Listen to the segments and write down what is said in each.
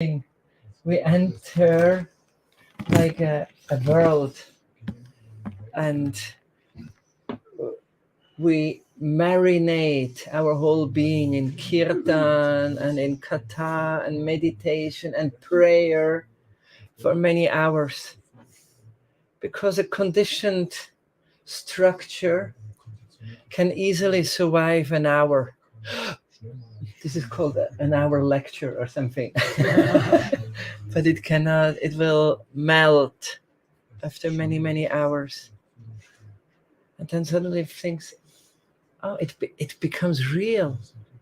we enter like a world, and we marinate our whole being in kirtan and in katha and meditation and prayer for many hours, because a conditioned structure can easily survive an hour. This is called an hour lecture or something. But it cannot, it will melt after many, many hours. And then suddenly things, oh, it becomes real.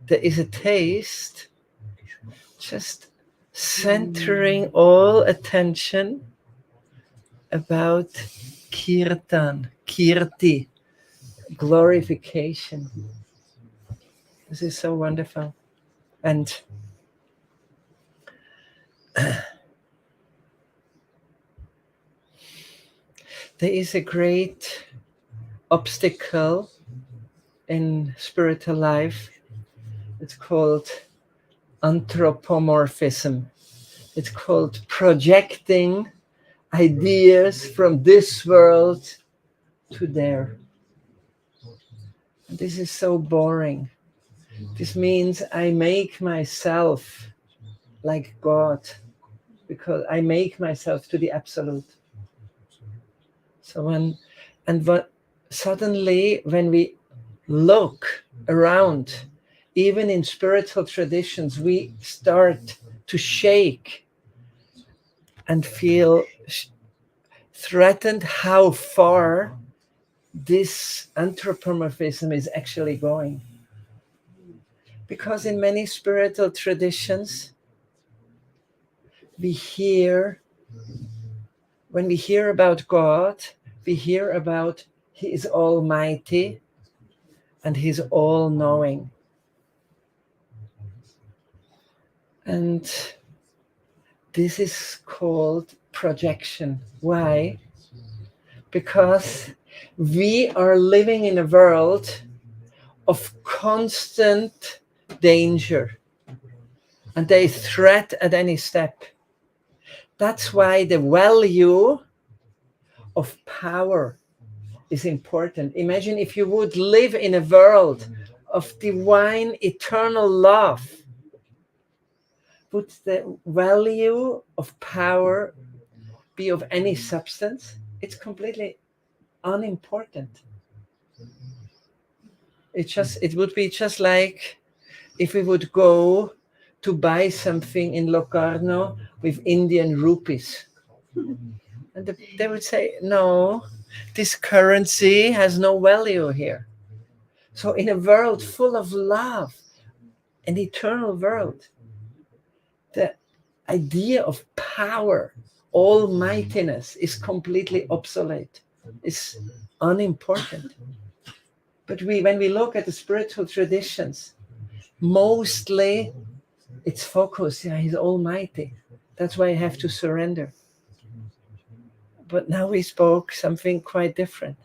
There is a taste, just centering all attention about kirtan, kirti, glorification. This is so wonderful. And there is a great obstacle in spiritual life. It's called anthropomorphism. It's called projecting ideas from this world to there. And this is so boring. This means I make myself like God, because I make myself to the absolute. So suddenly when we look around, even in spiritual traditions, we start to shake and feel threatened how far this anthropomorphism is actually going. Because in many spiritual traditions, when we hear about God, we hear about He is almighty and He's all-knowing. And this is called projection. Why? Because we are living in a world of constant danger, and there is threat at any step. That's why the value of power is important. Imagine if you would live in a world of divine eternal love. Would the value of power be of any substance? It's completely unimportant. It would be just like if we would go to buy something in Locarno with Indian rupees. And they would say, no, this currency has no value here. So in a world full of love, an eternal world, the idea of power, almightiness is completely obsolete. It's unimportant. But when we look at the spiritual traditions, mostly it's focused, He's almighty. That's why I have to surrender. But now we spoke something quite different.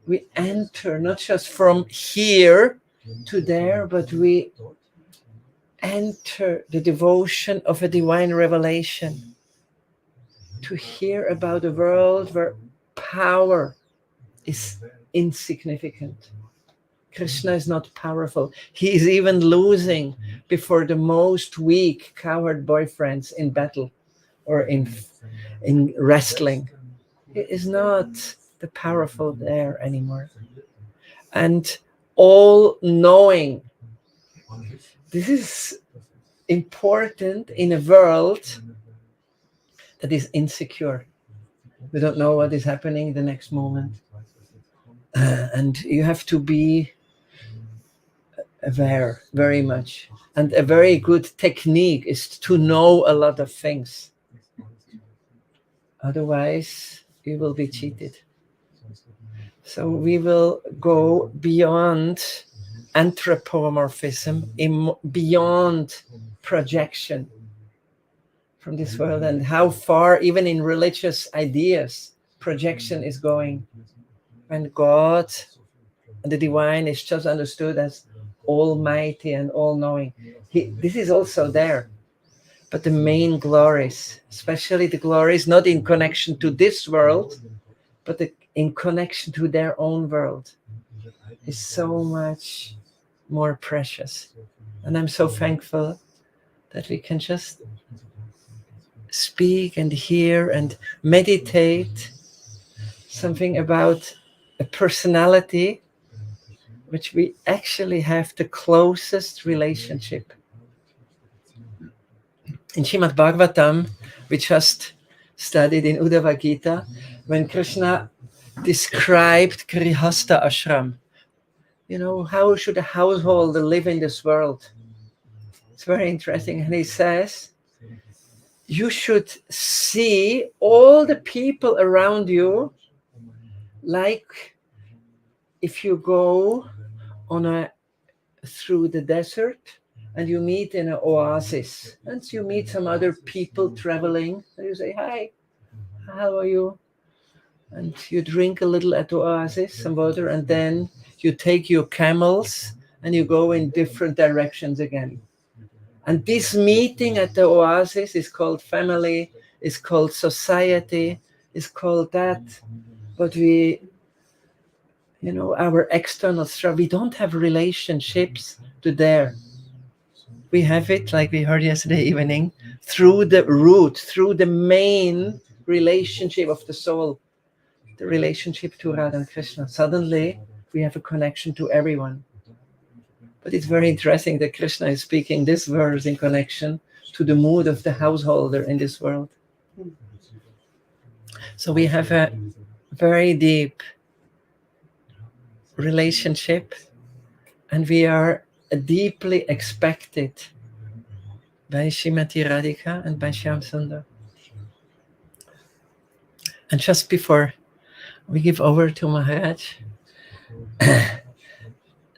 We enter not just from here to there, but we enter the devotion of a divine revelation to hear about a world where power is insignificant. Krishna is not powerful. He is even losing before the most weak, coward boyfriends in battle or in wrestling. He is not the powerful there anymore. And all-knowing. This is important in a world that is insecure. We don't know what is happening the next moment. And you have to be aware very much. And a very good technique is to know a lot of things. Otherwise, you will be cheated. So we will go beyond anthropomorphism, beyond projection from this world, and how far, even in religious ideas, projection is going. When God and the divine is just understood as almighty and all-knowing. This is also there. but the main glories, especially the glories not in connection to this world, but in connection to their own world, is so much more precious. And I'm so thankful that we can just speak and hear and meditate something about a personality which we actually have the closest relationship. In Srimad Bhagavatam, we just studied in Uddhava Gita, when Krishna described Grihastha ashram, how should a householder live in this world? It's very interesting. And he says, you should see all the people around you like if you go through the desert and you meet in an oasis, and you meet some other people traveling, and you say, hi, how are you? And you drink a little at the oasis, some water, and then you take your camels and you go in different directions again. And this meeting at the oasis is called family, is called society, is called that. But our external structure, we don't have relationships to there. We have it, like we heard yesterday evening, through the root, through the main relationship of the soul, the relationship to Radha and Krishna. Suddenly, we have a connection to everyone. But it's very interesting that Krishna is speaking this verse in connection to the mood of the householder in this world. So we have a very deep relationship, and we are deeply expected by Srimati Radhika and by Shyam Sundar. And just before we give over to Maharaj, there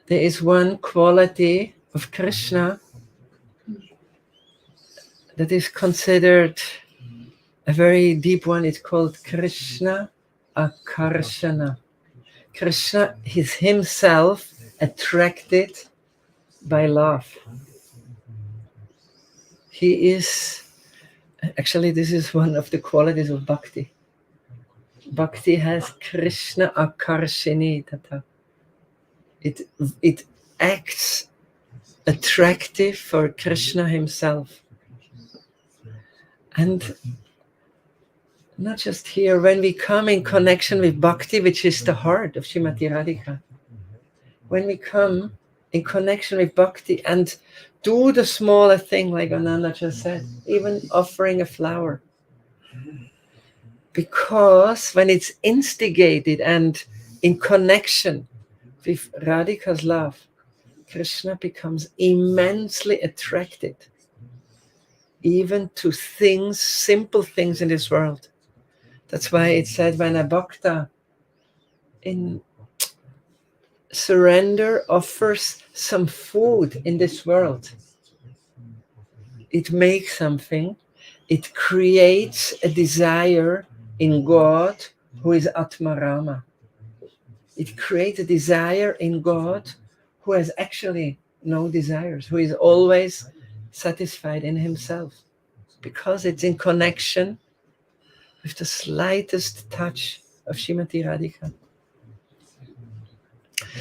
is one quality of Krishna that is considered a very deep one. It's called Krishna Akarshana. Krishna is himself attracted by love. He is, actually, this is one of the qualities of bhakti. Bhakti has Krishna Akarshini Tata. It acts attractive for Krishna himself. And not just here, when we come in connection with bhakti, which is the heart of Srimati Radhika, when we come in connection with bhakti and do the smaller thing, like Ananda just said, even offering a flower. Because when it's instigated and in connection with Radhika's love, Krishna becomes immensely attracted, even to things, simple things in this world. That's why it said when a bhakta in surrender offers some food in this world, it makes something, it creates a desire in God who is Atmarama. It creates a desire in God who has actually no desires, who is always satisfied in himself, because it's in connection with the slightest touch of Srimati Radhika.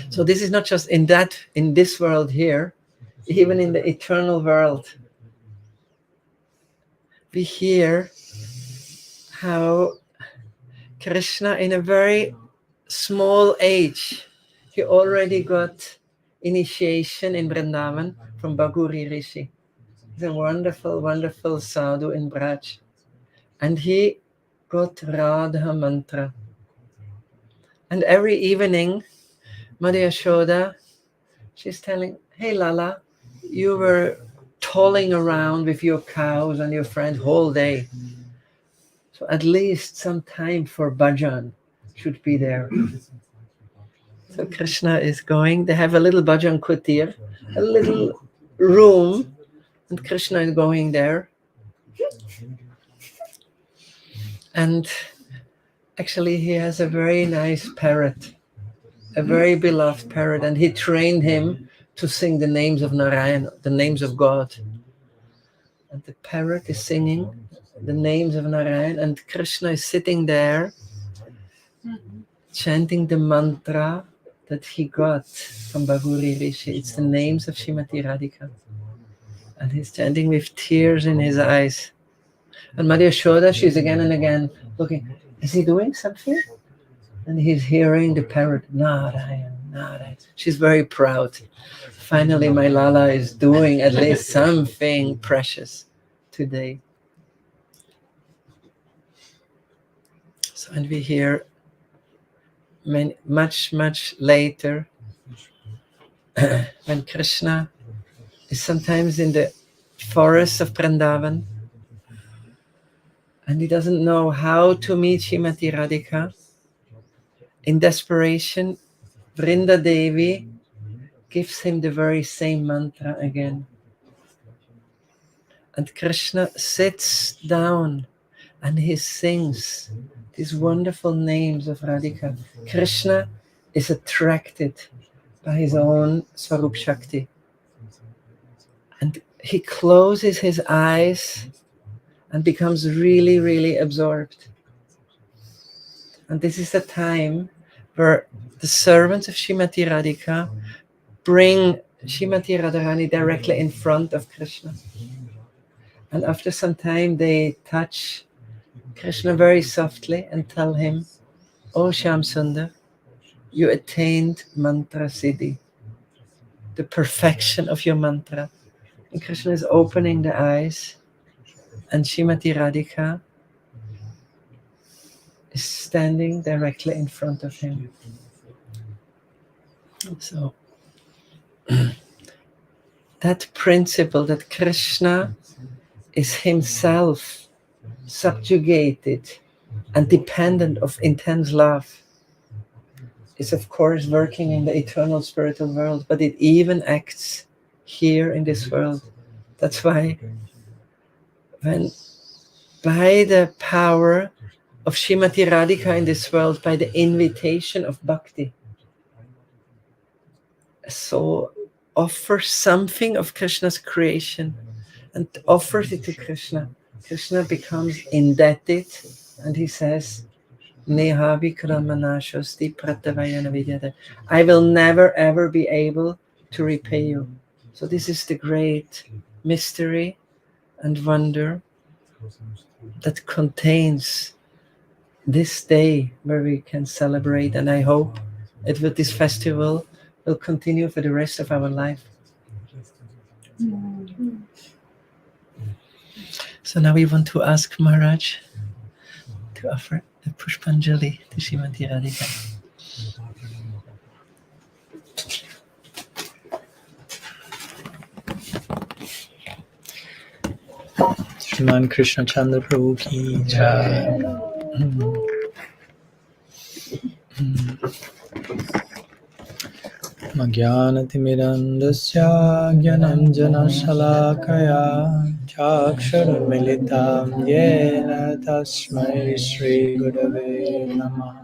So this is not just in this world here, even in the eternal world. We hear how Krishna, in a very small age, he already got initiation in Vrindavan from Bhaguri Rishi. He's a wonderful, wonderful sadhu in Braj. And he got Radha mantra. And every evening, Madhya Yashoda, she's telling, hey Lala, you were tolling around with your cows and your friend whole day. So at least some time for bhajan should be there. So Krishna is going, they have a little bhajan kutir, a little room, and Krishna is going there. And actually he has a very nice parrot, a very beloved parrot, and he trained him to sing the names of Narayana, the names of God. and the parrot is singing the names of Narayan, and Krishna is sitting there chanting the mantra that he got from Bhaguri Rishi. It's the names of Srimati Radhika. And he's chanting with tears in his eyes. And Maria Yashoda, she's again and again looking, is he doing something? And he's hearing the parrot, Narayan, Narayan. She's very proud. Finally, my Lala is doing at least something precious today. So, and we hear much later when Krishna is sometimes in the forests of Vrindavan and he doesn't know how to meet Srimati Radhika. In desperation, Vrinda Devi gives him the very same mantra again. And Krishna sits down and he sings these wonderful names of Radhika. Krishna is attracted by his own Swarup Shakti. And he closes his eyes and becomes really absorbed. And this is the time where the servants of Srimati Radhika bring Srimati Radharani directly in front of Krishna. And after some time, they touch Krishna very softly and tell him, "Oh Shyam Sundar, you attained mantra siddhi, the perfection of your mantra." And Krishna is opening the eyes, and Srimati Radhika is standing directly in front of him. So that principle that Krishna is himself subjugated and dependent of intense love is of course working in the eternal spiritual world, but it even acts here in this world. That's why when by the power of Srimati Radhika in this world, by the invitation of bhakti, a soul offers something of Krishna's creation and offers it to Krishna. Krishna becomes indebted and he says, Neha vikramanashosti pratavayana vidyate. I will never ever be able to repay you. So this is the great mystery and wonder that contains this day where we can celebrate, and I hope that with this festival will continue for the rest of our life. So now we want to ask Maharaj to offer the Pushpanjali to Srimati Radhika. Shriman Krishna Chandra Prabhu ki jai. Magyanatimirandasya Gyananjana Shalakaya Chaksharmilitam Yena Tasmai Shri Gurave Namah.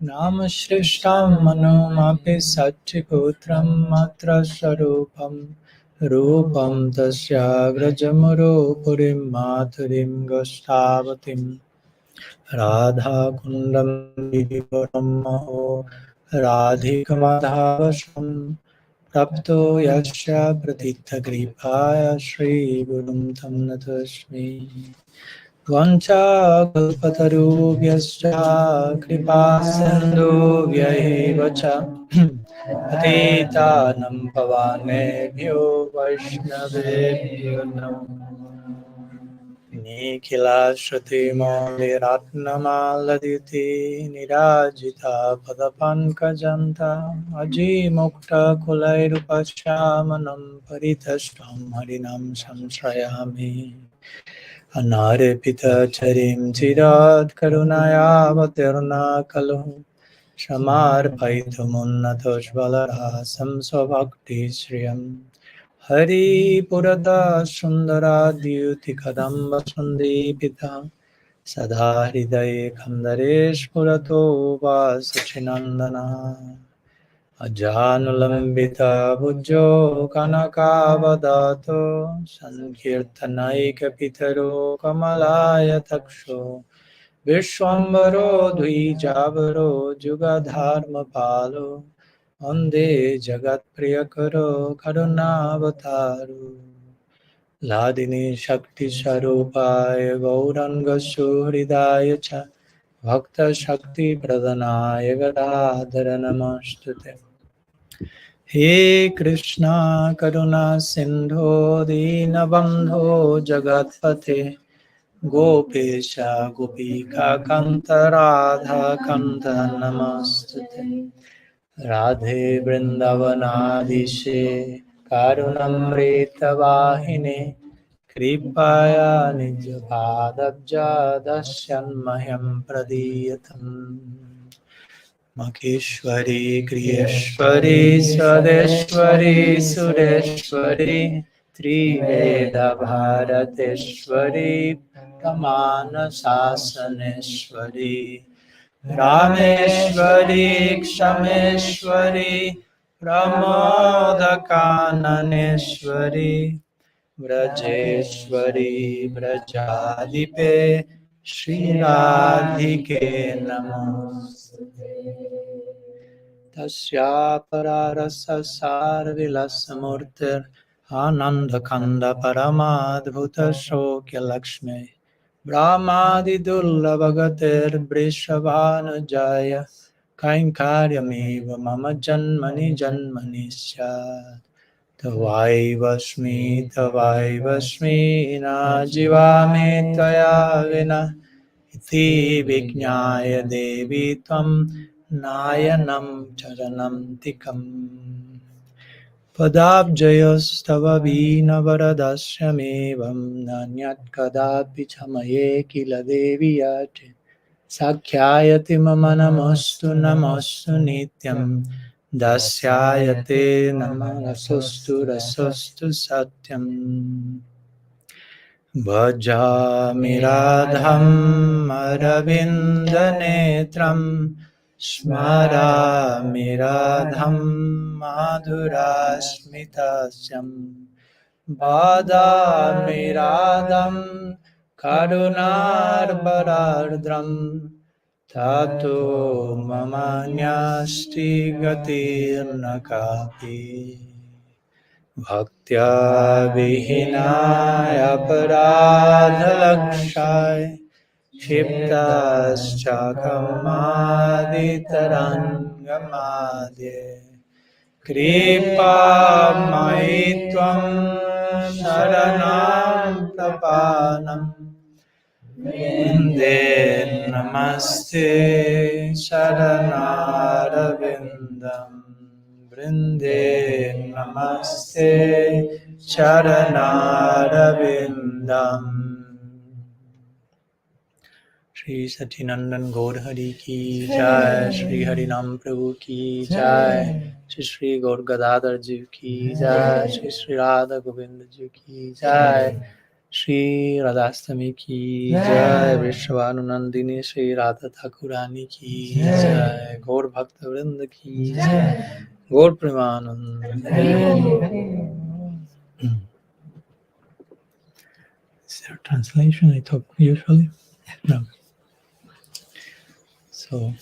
Namashristam Manumapi Satchiputram Matra Sarupam Rupam Tasya Grajamuro Purim Maturim Gostavatim Radha Kundam Vidipuram Maho Radhika Madhavasam Prapto Yasya Pratitha Gripaya Shri Gurum Tam Natasmi Vancha Kalpatarubhyascha Kripa Sindhubhya eva cha Patitanam Pavanebhyo Vaishnavebhyo Namo Nikhila Shruti Moli Ratnamaladiti Nirajita Padapankajanta Aji Mukta Kulairupasyamanam Paritashtam Harinam Samsrayami Anarepita Charim Chirad Karunaya Vatirna Kalu Shamarpaitumunatosh Balarasam Svabhakti Shriyam Hari Purada Sundara Dyuti Kadamba Sundipita Sadha Hridaye Kandaresh Purato Vasachinandana Ajanulambita bujjo kanakavadato sankirtanaika pitaro kamalaya taksho Vishwambaro dvijavaro jugadharma palo Ande jagat priyakaro karunavataru Ladini shakti sarupaya gauranga suhridaya cha Bhakta shakti pradhanaya gadadhara namastute He Krishna Karuna Sindho Dinabandho Jagatpate Gopesha Gopika Kanta Radha Kanta Namastute Radhe Vrindavanadishe Karunamrita Vahine Kripaya Nijabhadabja Dasyan Mahyam Pradiyatam Makeshwari, Kriyeshwari, Swadeshwari, Sureshwari, Triveda Bharateshwari, Pramana Sasaneshwari, Rameshwari, Kshameshwari, Pramodakananeshwari, Vrajeshwari, Vrajadipe, Sri Radhike Namaste. Tasya pararasa sarvilasamurtir Ananda kanda paramadbhuta shokya lakshmi Brahmadi dullabhagatir brishavana jaya Kainkaryamiva mama janmani janmani syat Tavai vasmi na jivame taya vina Iti vijnaya devi tvam nayanam charanam tikam Padabjayastava vina varadasyamevam nanyat kadapi chamaye kila devi yate Sakhyayati mama namastu nityam Dasyayate namanasastu rasastu satyam Bhajami Radham Aravindanetram Smarami Radham Madhurasmitasyam Badami Radham Karunarbarardram Tato Mamanyasti Gatirnakapi Bhaktya vihinaya paradhalakshaya Kshiptaschakamaditarangamaddhe Kripa maitvam sharanam prapanam Vinde namaste sharanarvindam Vrinde namaste charanarvindam Shri Satinandan Gaur Hari Ki Jai Shri Harinam Prabhu Ki Jai Shri Shri Gaur Gadadhar Ji Ki Jai Shri Sri Radha Govinda Ji Ki Jai Sri Radhastami Ki Jai Vishwanandini Sri Radha Thakurani Ki Jai Gaur Bhakta Vrinda Ki Jai Gaur Premanand Is there a translation? I talk usually? No. So,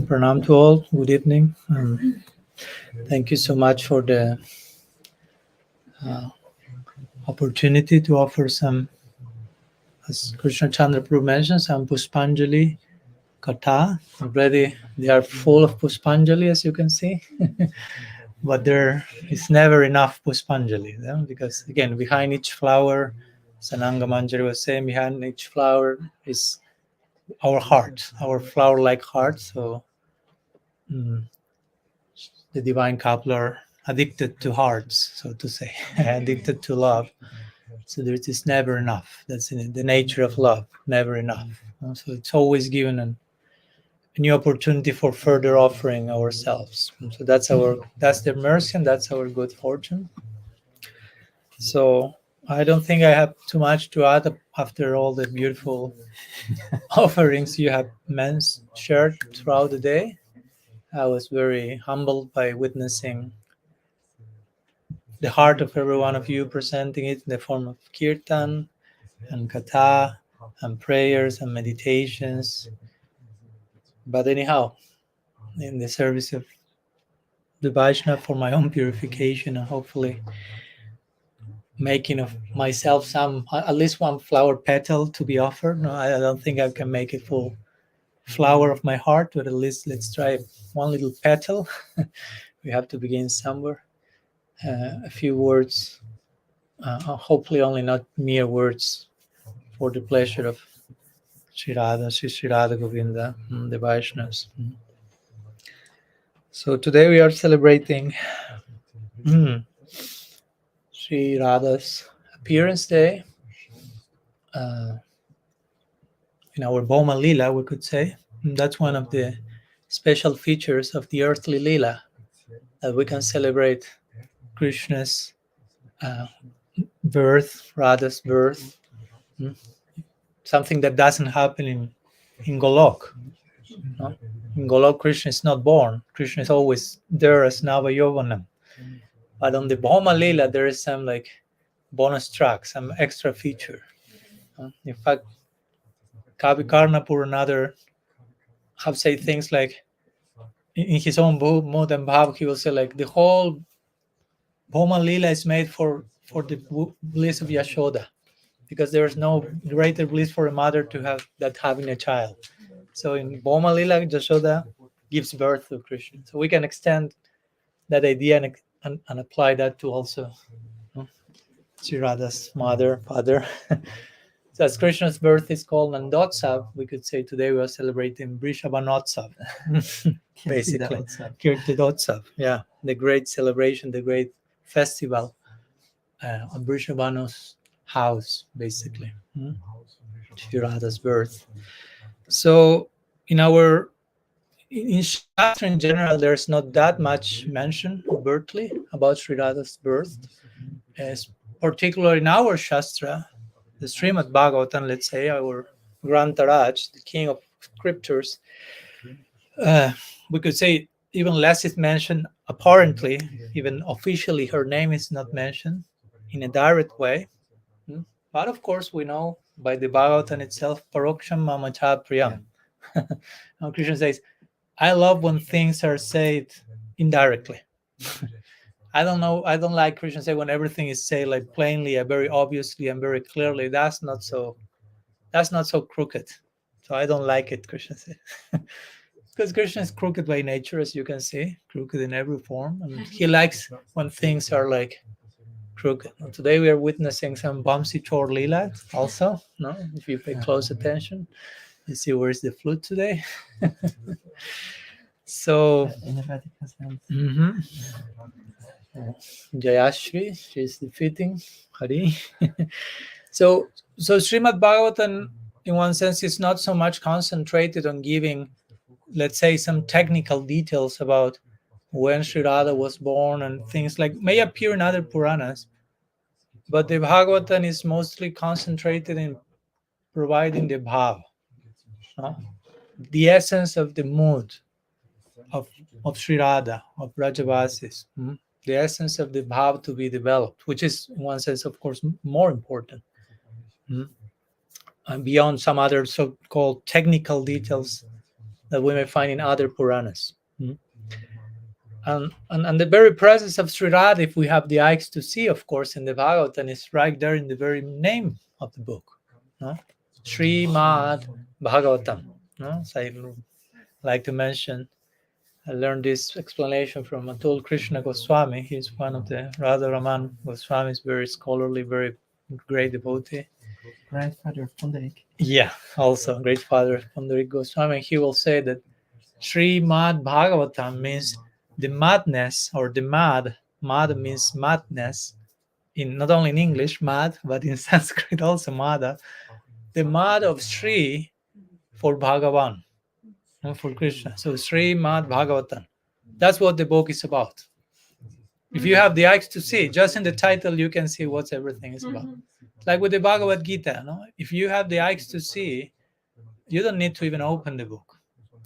pranam to all. Good evening. Thank you so much for the opportunity to offer some, as Krishna Chandra Prabhu mentioned, some Puspanjali Katha. Already they are full of Puspanjali, as you can see. But there is never enough Puspanjali, because again, behind each flower, Sananga Manjari was saying, behind each flower is our heart, our flower-like heart. So the divine couple are addicted to hearts, so to say, addicted to love. So there is never enough. That's in the nature of love, never enough. So it's always given a new opportunity for further offering ourselves. So that's their mercy and that's our good fortune. So I don't think I have too much to add after all the beautiful offerings you have shared throughout the day. I was very humbled by witnessing the heart of every one of you, presenting it in the form of kirtan and katha and prayers and meditations. But anyhow, in the service of the Vaishnava, for my own purification and hopefully making of myself some, at least one flower petal to be offered. No, I don't think I can make a full flower of my heart, but at least let's try one little petal. We have to begin somewhere. A few words, hopefully only not mere words, for the pleasure of Sri Radha, Sri Radha Govinda, the Vaishnavas. So today we are celebrating Sri Radha's appearance day. In our Bhoma Lila, we could say. That's one of the special features of the earthly Lila, that we can celebrate Krishna's birth, Radha's birth, something that doesn't happen in Golok. No? In Golok, Krishna is not born. Krishna is always there as Nava Yovanam. But on the Bhoma Lila, there is some like bonus track, some extra feature. In fact, Kavi Karnapur and other have said things like, in his own book, Modan Bhav, he will say like the whole Bhoma Lila is made for the bliss of Yashoda, because there is no greater bliss for a mother to have that having a child. So in Bhoma Lila, Yashoda gives birth to Krishna. So we can extend that idea and apply that to also Sri Radha's mother, father. So as Krishna's birth is called Nandotsav, we could say today we are celebrating Vrishabhanotsav, basically. Kirtidotsav, yeah, the great celebration, the great festival of Vrishabhano's house, basically. Sri Radha's birth. So in Shastra in general, there's not that much mention overtly about Sri Radha's birth, as particularly in our Shastra, the Srimad Bhagavatam, let's say, our Grantaraj, the king of scriptures, we could say even less is mentioned apparently, even officially her name is not mentioned in a direct way. But of course we know by the Bhagavatam itself, Paroksham Mamacha Priyam. Now Krishna says, I love when things are said indirectly. I don't like Krishna say when everything is said like plainly and very obviously and very clearly. That's not so crooked. So I don't like it, Krishna said. Because Krishna is crooked by nature, as you can see, crooked in every form. And he likes when things are like crooked. And today we are witnessing some Bamsi Chor Lila also. No, if you pay close attention, you see where's the flute today. So Jayashri, she's defeating Hari. So Srimad Bhagavatam, in one sense, is not so much concentrated on giving, let's say, some technical details about when Sri Radha was born and things like may appear in other Puranas, but the Bhagavatam is mostly concentrated in providing the bhav, the essence of the mood of Sri Radha, of Brajavasis, the essence of the bhav to be developed, which is, in one sense, of course, more important. And beyond some other so-called technical details that we may find in other Puranas. And the very presence of Sri Radha, if we have the eyes to see, of course, in the Bhagavatam, is right there in the very name of the book. Srimad Bhagavatam. So I like to mention, I learned this explanation from Atul Krishna Goswami. He's one of the Radha Raman Goswami's, very scholarly, very great devotee. Grandfather of Pundarik. Yeah, also great father of Pundarik Goswami. He will say that Srimad Bhagavatam means the madness, or the mad. Mad means madness, in not only in English, mad, but in Sanskrit also mada. The mad of Sri for Bhagavan, for Krishna. So Srimad Bhagavatam. That's what the book is about. If you have the eyes to see, just in the title you can see what everything is about. Like with the Bhagavad Gita, no? If you have the eyes to see, you don't need to even open the book.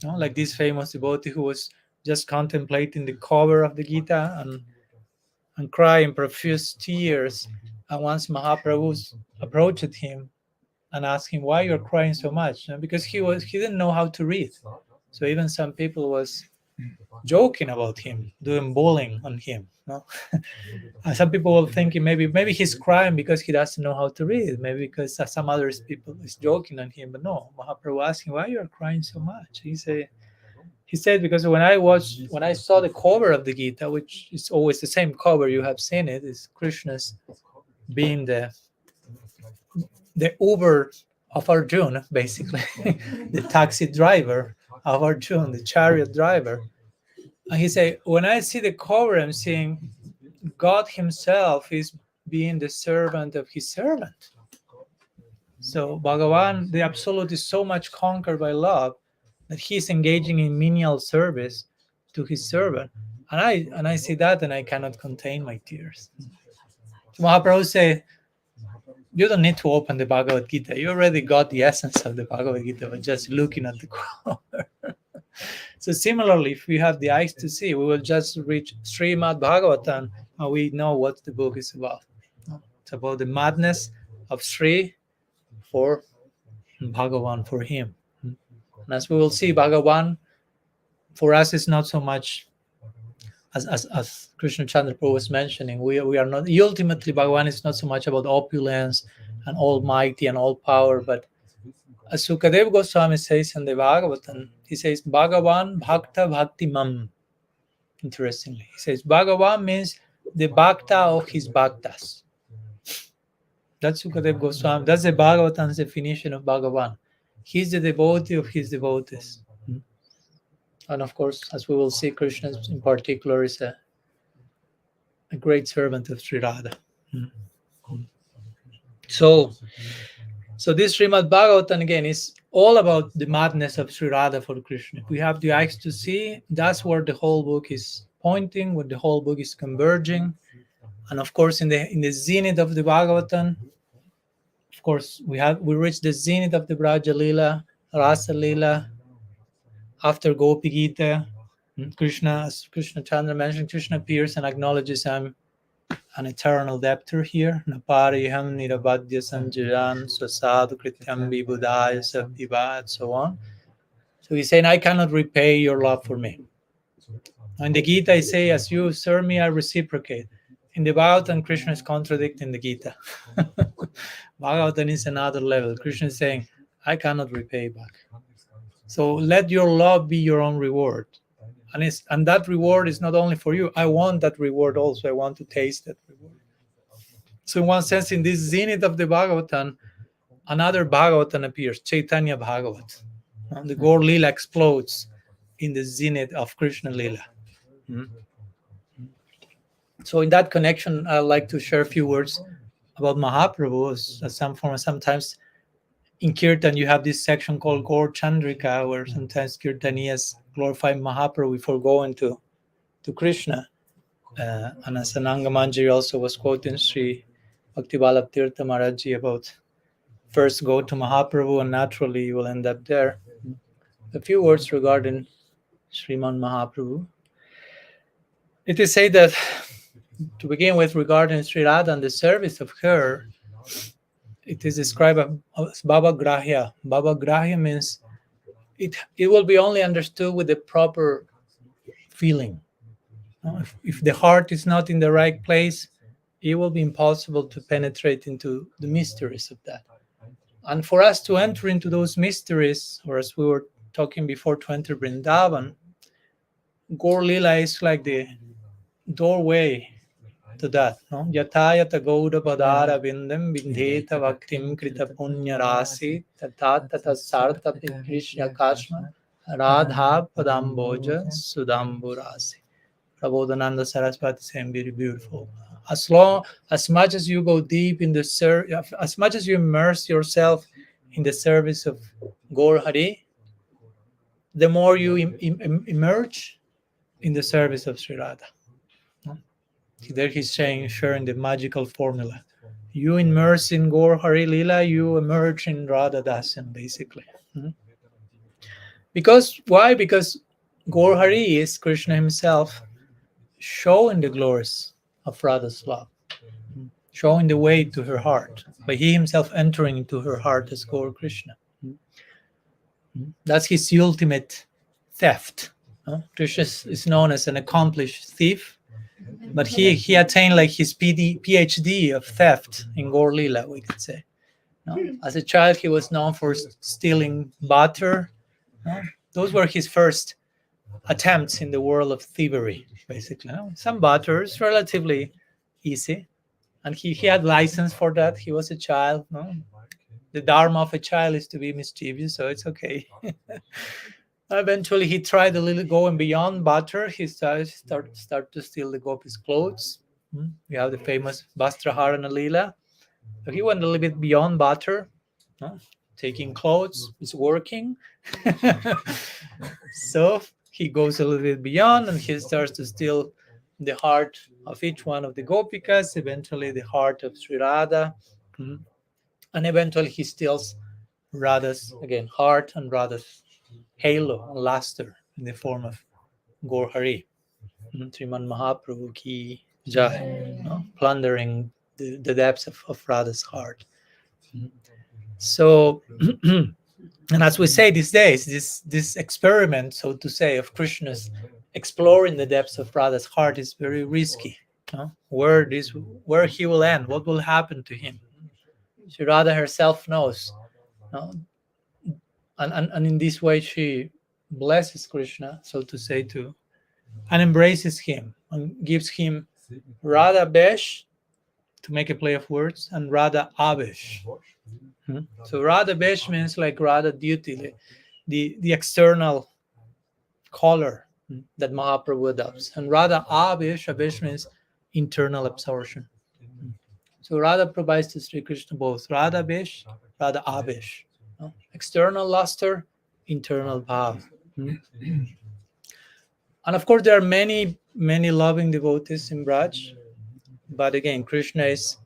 No? Like this famous devotee who was just contemplating the cover of the Gita and crying profuse tears. And once Mahaprabhu approached him and asked him, "Why you're crying so much?" Because he didn't know how to read. So even some people was joking about him, doing bullying on him. No? And some people were thinking maybe he's crying because he doesn't know how to read, maybe because some other people is joking on him. But no, Mahaprabhu asked him, "Why you are crying so much?" He said, "Because when I saw the cover of the Gita, which is always the same cover, you have seen it, is Krishna's being the Uber of Arjuna, basically, the taxi driver of Arjuna, the chariot driver." And he said, when I see the cover, I'm seeing God himself is being the servant of his servant. So Bhagavan, the Absolute, is so much conquered by love that he's engaging in menial service to his servant. And I see that and I cannot contain my tears. So Mahaprabhu said, you don't need to open the Bhagavad Gita. You already got the essence of the Bhagavad Gita by just looking at the cover. So similarly, if we have the eyes to see, we will just reach Srimad Bhagavatam and we know what the book is about. It's about the madness of Sri for Bhagavan, for him. And as we will see, Bhagavan for us is not so much as Krishna Chandra Prabhu was mentioning. We are not, ultimately Bhagavan is not so much about opulence and almighty and all power, but as Sukadeva Goswami says in the Bhagavatam, he says, Bhagavan Bhakta Bhakti Mam. Interestingly, he says, Bhagavan means the Bhakta of his Bhaktas. That's Sukadeva Goswami. That's the Bhagavatam's definition of Bhagavan. He's the devotee of his devotees. And of course, as we will see, Krishna in particular is a great servant of Sri Radha. So this Srimad Bhagavatam again is all about the madness of Sri Radha for Krishna. If we have the eyes to see, that's where the whole book is pointing, where the whole book is converging. And of course, in the zenith of the Bhagavatam, of course, we reach the zenith of the Braja Lila, Rasa Lila. After Gopi Gita, Krishna, as Krishna Chandra mentioned, Krishna appears and acknowledges I'm an eternal debtor here. Napariham nirabadya sanjayan swasadu krityam vibudaya saviva, and so on. So he's saying, I cannot repay your love for me. In the Gita, I say, as you serve me, I reciprocate. In the Bhagavatam, Krishna is contradicting the Gita. Bhagavatam is another level. Krishna is saying, I cannot repay back. So let your love be your own reward. And that reward is not only for you. I want that reward also. I want to taste that reward. So in one sense, in this zenith of the Bhagavatam, another Bhagavatam appears, Chaitanya Bhagavat. And the Gaur Lila explodes in the zenith of Krishna Lila. So in that connection, I'd like to share a few words about Mahaprabhu. Sometimes in Kirtan, you have this section called Gaur Chandrika, where sometimes Kirtaniyas glorify Mahaprabhu before going to Krishna. And as Ananga Manjari also was quoting Sri Bhaktivalabha Tirtha Maharaj about first go to Mahaprabhu and naturally you will end up there. A few words regarding Sriman Mahaprabhu. It is said that, to begin with, regarding Sri Radha and the service of her, it is described as Baba Grahya. Baba Grahya means it will be only understood with the proper feeling. If the heart is not in the right place, it will be impossible to penetrate into the mysteries of that. And for us to enter into those mysteries, or as we were talking before, to enter Vrindavan, Gaur Lila is like the doorway to that. Yatayata Gauda Padara Vindam Vindheta Vaktim Krita Punya Rasi Tatata Sartha Krishna Kashma Radha Padamboja Sudamburasi. Prabodhananda Saraswati saying very beautiful. As much as you go deep in the as much as you immerse yourself in the service of Gaur Hari, the more you emerge in the service of Sri Radha. There he's saying, sharing the magical formula. You immerse in Gaur Hari Lila, you emerge in Radhastami, basically. Because why? Because Gaur Hari is Krishna himself showing the glories of Radha's love, showing the way to her heart, by he himself entering into her heart as Gaur Krishna. That's his ultimate theft. Krishna is known as an accomplished thief, but he attained like his PhD of theft in Gaur Lila, we could say. As a child, he was known for stealing butter. Those were his first attempts in the world of thievery, basically. Some butter is relatively easy, and he had license for that. He was a child. The dharma of a child is to be mischievous, so it's okay. Eventually, he tried a little going beyond butter. He started to steal the gopis' clothes. We have the famous Vastraharana Lila. So he went a little bit beyond butter. Taking clothes is working. So he goes a little bit beyond, and he starts to steal the heart of each one of the gopikas, eventually the heart of Sri Radha. And eventually he steals Radha's, again, heart and Radha's halo and luster in the form of Gaur Hari. Srimad Mahaprabhu ki jai, plundering the depths of Radha's heart. So, and as we say these days, this experiment, so to say, of Krishna's exploring the depths of Radha's heart is very risky. Where he will end, what will happen to him? Sri Radha herself knows. And in this way, she blesses Krishna, so to say, too, and embraces him and gives him Radha Besh, to make a play of words, and Radha Abesh. So Radha Besh means like Radha duty, the external color that Mahaprabhu adopts. And Radha Abesh means internal absorption. So Radha provides to Sri Krishna both Radha Besh, Radha Abesh. External luster, internal bhav. And of course, there are many, many loving devotees in Braj. But again, Krishna is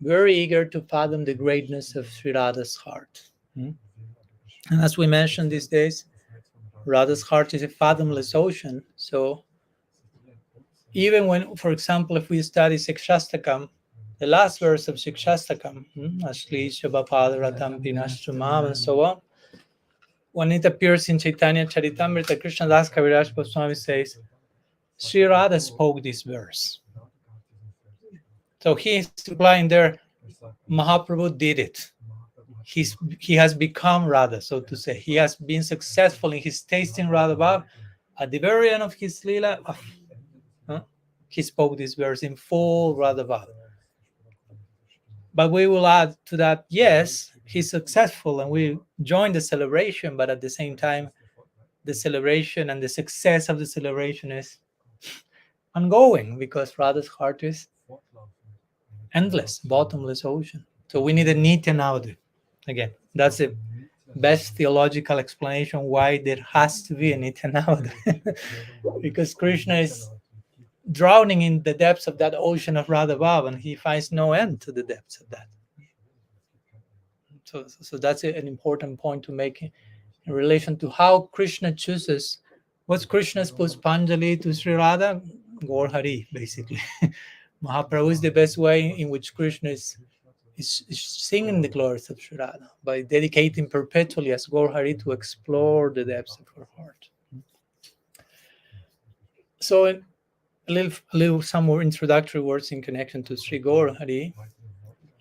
very eager to fathom the greatness of Sri Radha's heart. And as we mentioned these days, Radha's heart is a fathomless ocean. So even when, for example, if we study Sikshastakam, the last verse of Sikshastakam, Ashli Shabapadaradam Pinashtrumam, and so on, when it appears in Chaitanya Charitamrita, Krishna Das Kaviraj Goswami says, Sri Radha spoke this verse. So he is implying there, Mahaprabhu did it. He has become Radha, so to say. He has been successful in his tasting Radha Bhav. At the very end of his lila, he spoke this verse in full Radha Bhav. But we will add to that, yes, he's successful and we join the celebration, but at the same time, the celebration and the success of the celebration is ongoing because Radha's heart is endless, bottomless ocean. So we need a Nityanavadip. Again, that's the best theological explanation why there has to be a Nityanavadip. Because Krishna is drowning in the depths of that ocean of Radha Bhav, and he finds no end to the depths of that. So that's an important point to make in relation to how Krishna chooses. What's Krishna's Puspanjali to Sri Radha? Gaur Hari, basically. Mahaprabhu is the best way in which Krishna is singing the glories of Sri Radha by dedicating perpetually as Gaur Hari to explore the depths of her heart. So a little some more introductory words in connection to Sri Gaur Hari.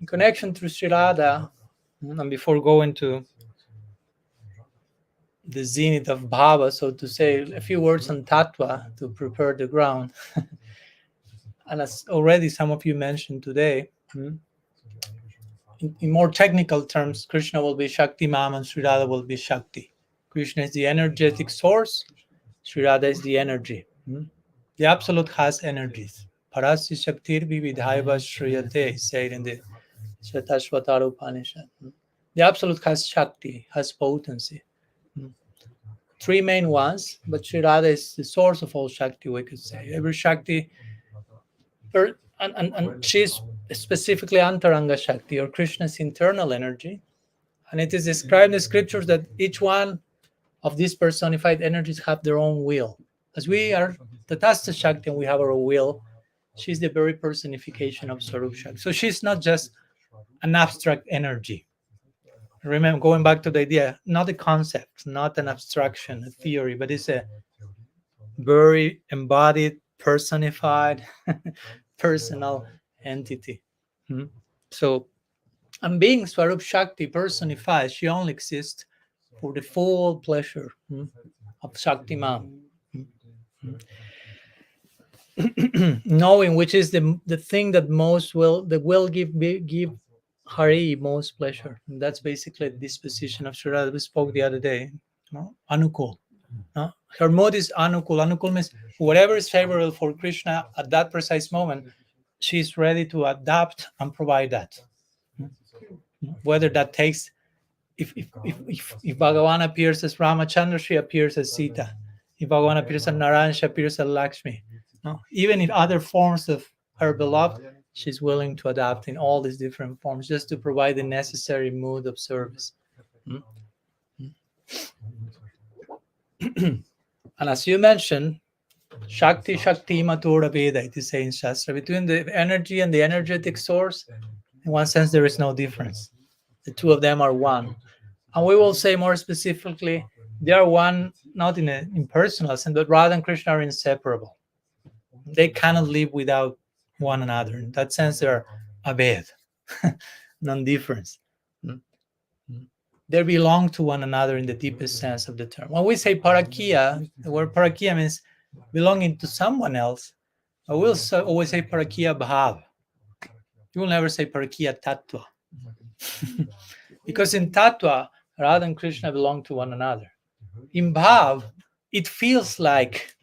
In connection to Sri Radha, and before going to the zenith of Bhava, so to say, a few words on Tattva to prepare the ground. And as already some of you mentioned today, in more technical terms, Krishna will be Shakti Mam and Sri Radha will be Shakti. Krishna is the energetic source, Sri Radha is the energy. The Absolute has energies. Parasya Shaktir Vividhaiva Shriyate, said in the Svetashvatara Upanishad. The Absolute has Shakti, has potency. Three main ones, but Sri Radha is the source of all Shakti, we could say. Every Shakti and she's specifically Antaranga Shakti, or Krishna's internal energy. And it is described in the scriptures that each one of these personified energies have their own will. As we are Tatastha Shakti and we have our will, she's the very personification of Swarup Shakti. So she's not just an abstract energy. Remember, going back to the idea, not a concept, not an abstraction, a theory, but it's a very embodied, personified, personal entity. So, and being Swarup Shakti personified, she only exists for the full pleasure of Shaktiman. Knowing which is the thing that will give Hari most pleasure. And that's basically the disposition of Sri Radha. We spoke the other day. Anukul. Her mood is Anukul. Anukul means whatever is favorable for Krishna at that precise moment, she's ready to adapt and provide that. Whether that takes, if Bhagavan appears as Ramachandra, she appears as Sita. If Bhagavan appears as Narayan, she appears as Lakshmi. Even in other forms of her beloved, she's willing to adapt in all these different forms just to provide the necessary mood of service. And as you mentioned, Shakti Matura Veda, it is saying in Shastra, between the energy and the energetic source, in one sense, there is no difference. The two of them are one. And we will say more specifically, they are one, not in an impersonal sense, but Radha and Krishna are inseparable. They cannot live without one another. In that sense, they are abed, non-difference. They belong to one another in the deepest sense of the term. When we say parakia, the word parakia means belonging to someone else. I will always say parakia bhav. You will never say parakia tattva. Because in tattva, Radha and Krishna belong to one another. In bhav, it feels like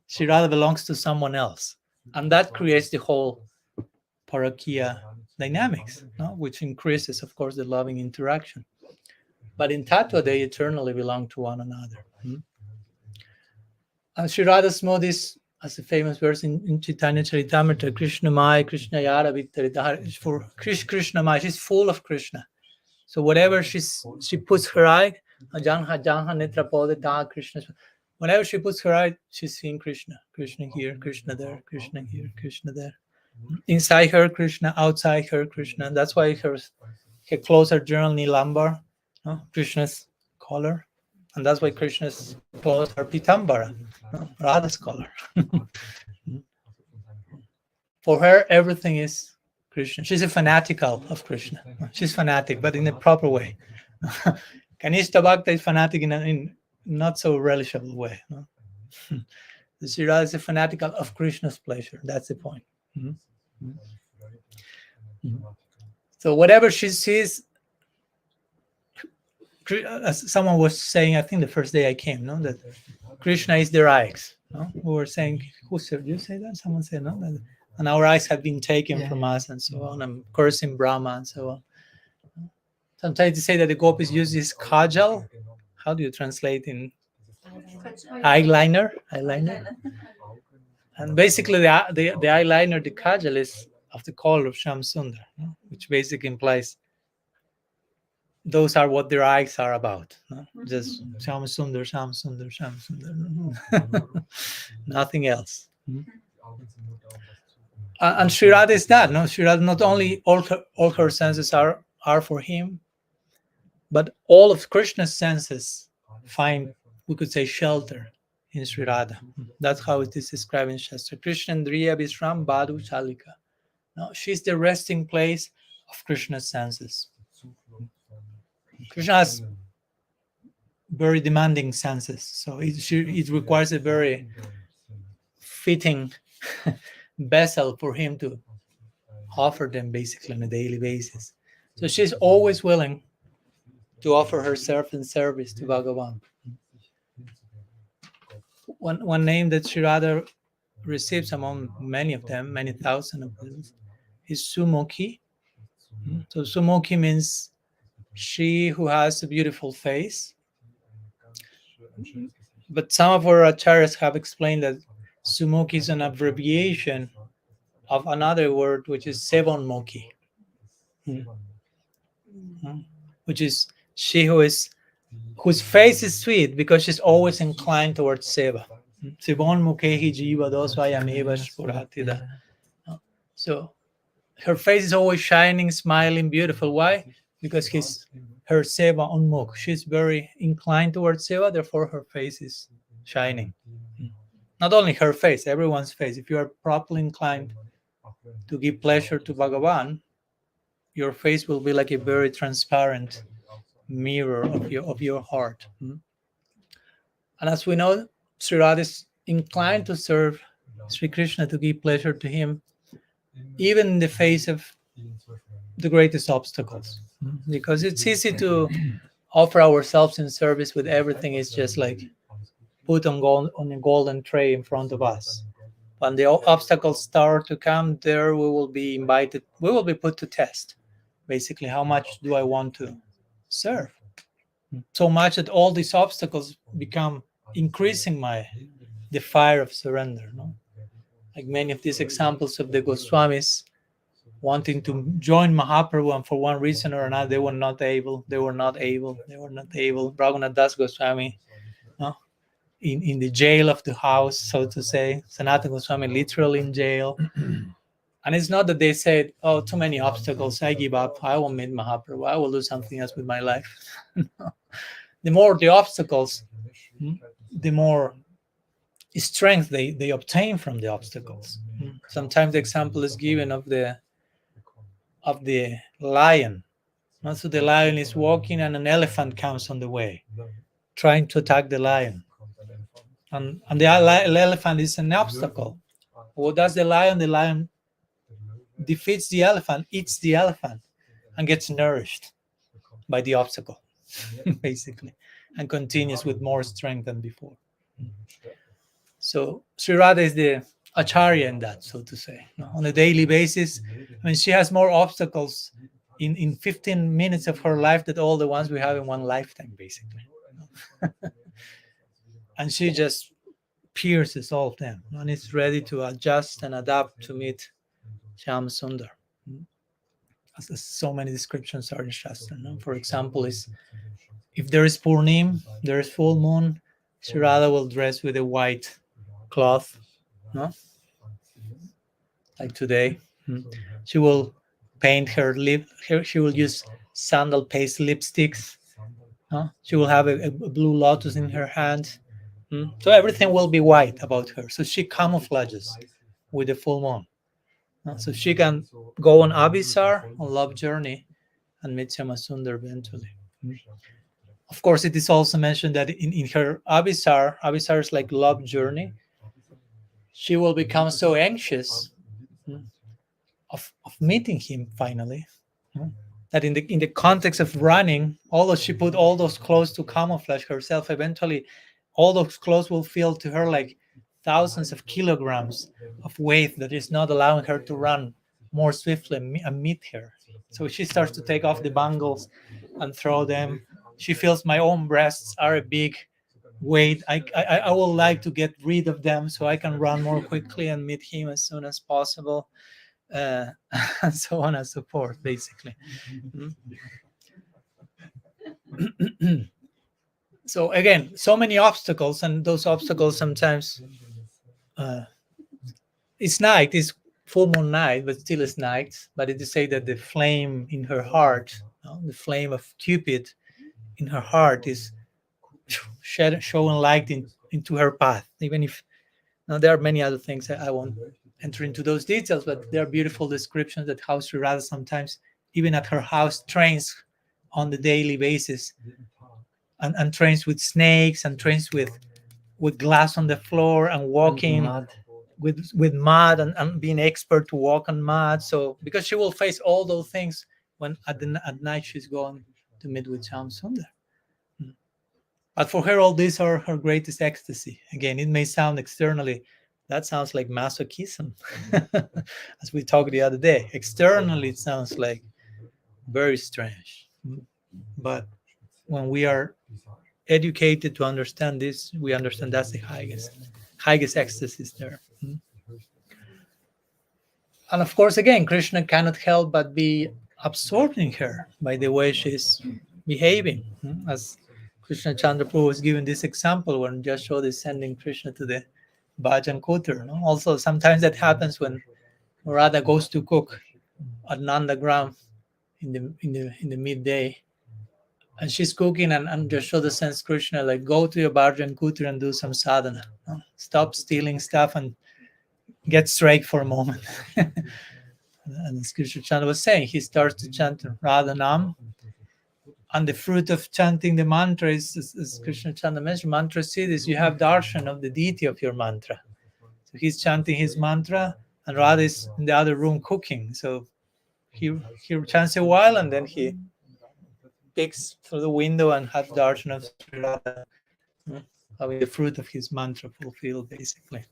Sri Radha belongs to someone else. And that creates the whole parakia dynamics, which increases, of course, the loving interaction. But in tattva, they eternally belong to one another. And Sri Radha's mood is, as the famous verse in Chaitanya Charitamrita, Krishna Maya, Krishna Yara Vittarita, for Krishna Maya, she's full of Krishna. So whatever she puts her eye, Janha Netra Podita, Krishna. Whenever she puts her eye, she's seeing Krishna. Krishna here, Krishna there, Krishna here, Krishna there. Inside her, Krishna. Outside her, Krishna. And that's why her clothes are generally lambar, Krishna's color. And that's why Krishna's clothes are pitambara, Radha's color. For her, everything is Krishna. She's a fanatical of Krishna. She's fanatic, but in a proper way. Kanishta Bhakta is fanatic in not so relishable way. The Sri Radha is a fanatical of Krishna's pleasure. That's the point. So whatever she sees, as someone was saying, I think the first day I came, that Krishna is their eyes. We were saying, who said? Did you say that? Someone said, no? And our eyes have been taken from us, and so on. I'm cursing Brahma, and so on. Sometimes they say that the gopis use this kajal. How do you translate in eyeliner? And basically, the eyeliner, the kajal, is of the color of Sham Sundar, which basically implies those are what their eyes are about. Just Sham Sundar, Sham Sundar, Sham Sundar. Nothing else. And Sri Radha is that. Sri Radha, not only all her senses are for him, but all of Krishna's senses find, we could say, shelter in Sri Radha. That's how it is described in Shastra. Krishnandriya Vishram Badhu Chalika. She's the resting place of Krishna's senses. Krishna has very demanding senses, so it requires a very fitting vessel for him to offer them basically on a daily basis. So she's always willing to offer herself in service to Bhagavan. One name that Sri Radha receives among many of them, many thousand of them, is Sumukhi. So Sumukhi means she who has a beautiful face. But some of our acharyas have explained that Sumukhi is an abbreviation of another word which is sevonmukhi, which is she whose face is sweet because she's always inclined towards seva. Sevonmukhehi jiva dosvayameva spuratida. So her face is always shining, smiling, beautiful. Why? Because her seva unmukh. She's very inclined towards seva, therefore her face is shining. Not only her face, everyone's face. If you are properly inclined to give pleasure to Bhagavan, your face will be like a very transparent mirror of your heart. And as we know, Sri Radha is inclined to serve Sri Krishna, to give pleasure to him, even in the face of the greatest obstacles. Because it's easy to offer ourselves in service with everything is just like put on a golden tray in front of us. When the obstacles start to come, there we will be invited, we will be put to test. Basically, how much do I want to serve? So much that all these obstacles become increasing the fire of surrender. No? Like many of these examples of the Goswamis wanting to join Mahaprabhu, and for one reason or another, they were not able. Raghunath Das Goswami, no? In the jail of the house, so to say. Sanatana Goswami literally in jail. And it's not that they said, oh, too many obstacles, I give up, I won't meet Mahaprabhu, I will do something else with my life. No. The more the obstacles, the more strength they obtain from the obstacles. Sometimes the example is given of the lion. So the lion is walking and an elephant comes on the way, trying to attack the lion. And the elephant is an obstacle. What does the lion? The lion defeats the elephant, eats the elephant, and gets nourished by the obstacle, basically, and continues with more strength than before. So Sri Radha is the acharya in that, so to say. On a daily basis, I mean, she has more obstacles in 15 minutes of her life than all the ones we have in one lifetime, basically. And she just pierces all of them and is ready to adjust and adapt to meet Shyam Sundar. As so many descriptions are in Shastra. No? For example, if there is Purnim, there is full moon, Sri Radha will dress with a white cloth, no? Like today. She will paint her lip. She will use sandal paste lipsticks. No? She will have a blue lotus in her hand. So everything will be white about her. So she camouflages with the full moon. So she can go on Abhisar, on love journey, and meet Syamasundar eventually. Of course, it is also mentioned that in her Abhisar is like love journey, she will become so anxious of meeting him finally, that in the context of running, although she put all those clothes to camouflage herself, eventually all those clothes will feel to her like thousands of kilograms of weight that is not allowing her to run more swiftly and meet her. So she starts to take off the bangles and throw them. She feels my own breasts are a big weight. I would like to get rid of them so I can run more quickly and meet him as soon as possible, and so on and so forth, basically. So again, so many obstacles, and those obstacles sometimes it's night, it's full moon night, but still it's night. But it is said that the flame in her heart, the flame of Cupid in her heart is showing light into her path. Even if there are many other things, I won't enter into those details, but there are beautiful descriptions that how Sri Radha sometimes, even at her house, trains on the daily basis, and trains with snakes, and trains with glass on the floor, and walking with mud, and being expert to walk on mud. So because she will face all those things when at night she's going to meet with Shyam Sundar. But for her, all these are her greatest ecstasy. Again, it may sound externally, that sounds like masochism, as we talked the other day. Externally, it sounds like very strange. But when we are educated to understand this, we understand that's the highest ecstasy there. And of course, again, Krishna cannot help but be absorbed in her by the way she's behaving. As Krishna Chandra Prabhu was given this example when Yashoda is sending Krishna to the Bhajan Kutir. Also, sometimes that happens when Radha goes to cook at Nandagram in the midday, and she's cooking, and Yashoda sends Krishna, like, go to your Bhajan Kutir and do some sadhana. Stop stealing stuff and get straight for a moment. And as Krishna Chandra was saying, he starts to chant Radha Nam, and the fruit of chanting the mantra is, as Krishna Chandra mentioned, mantra seed is you have darshan of the deity of your mantra. So he's chanting his mantra, and Radha is in the other room cooking. So he chants a while, and then he peeks through the window and has darshan of Sri Radha, having the fruit of his mantra fulfilled, basically.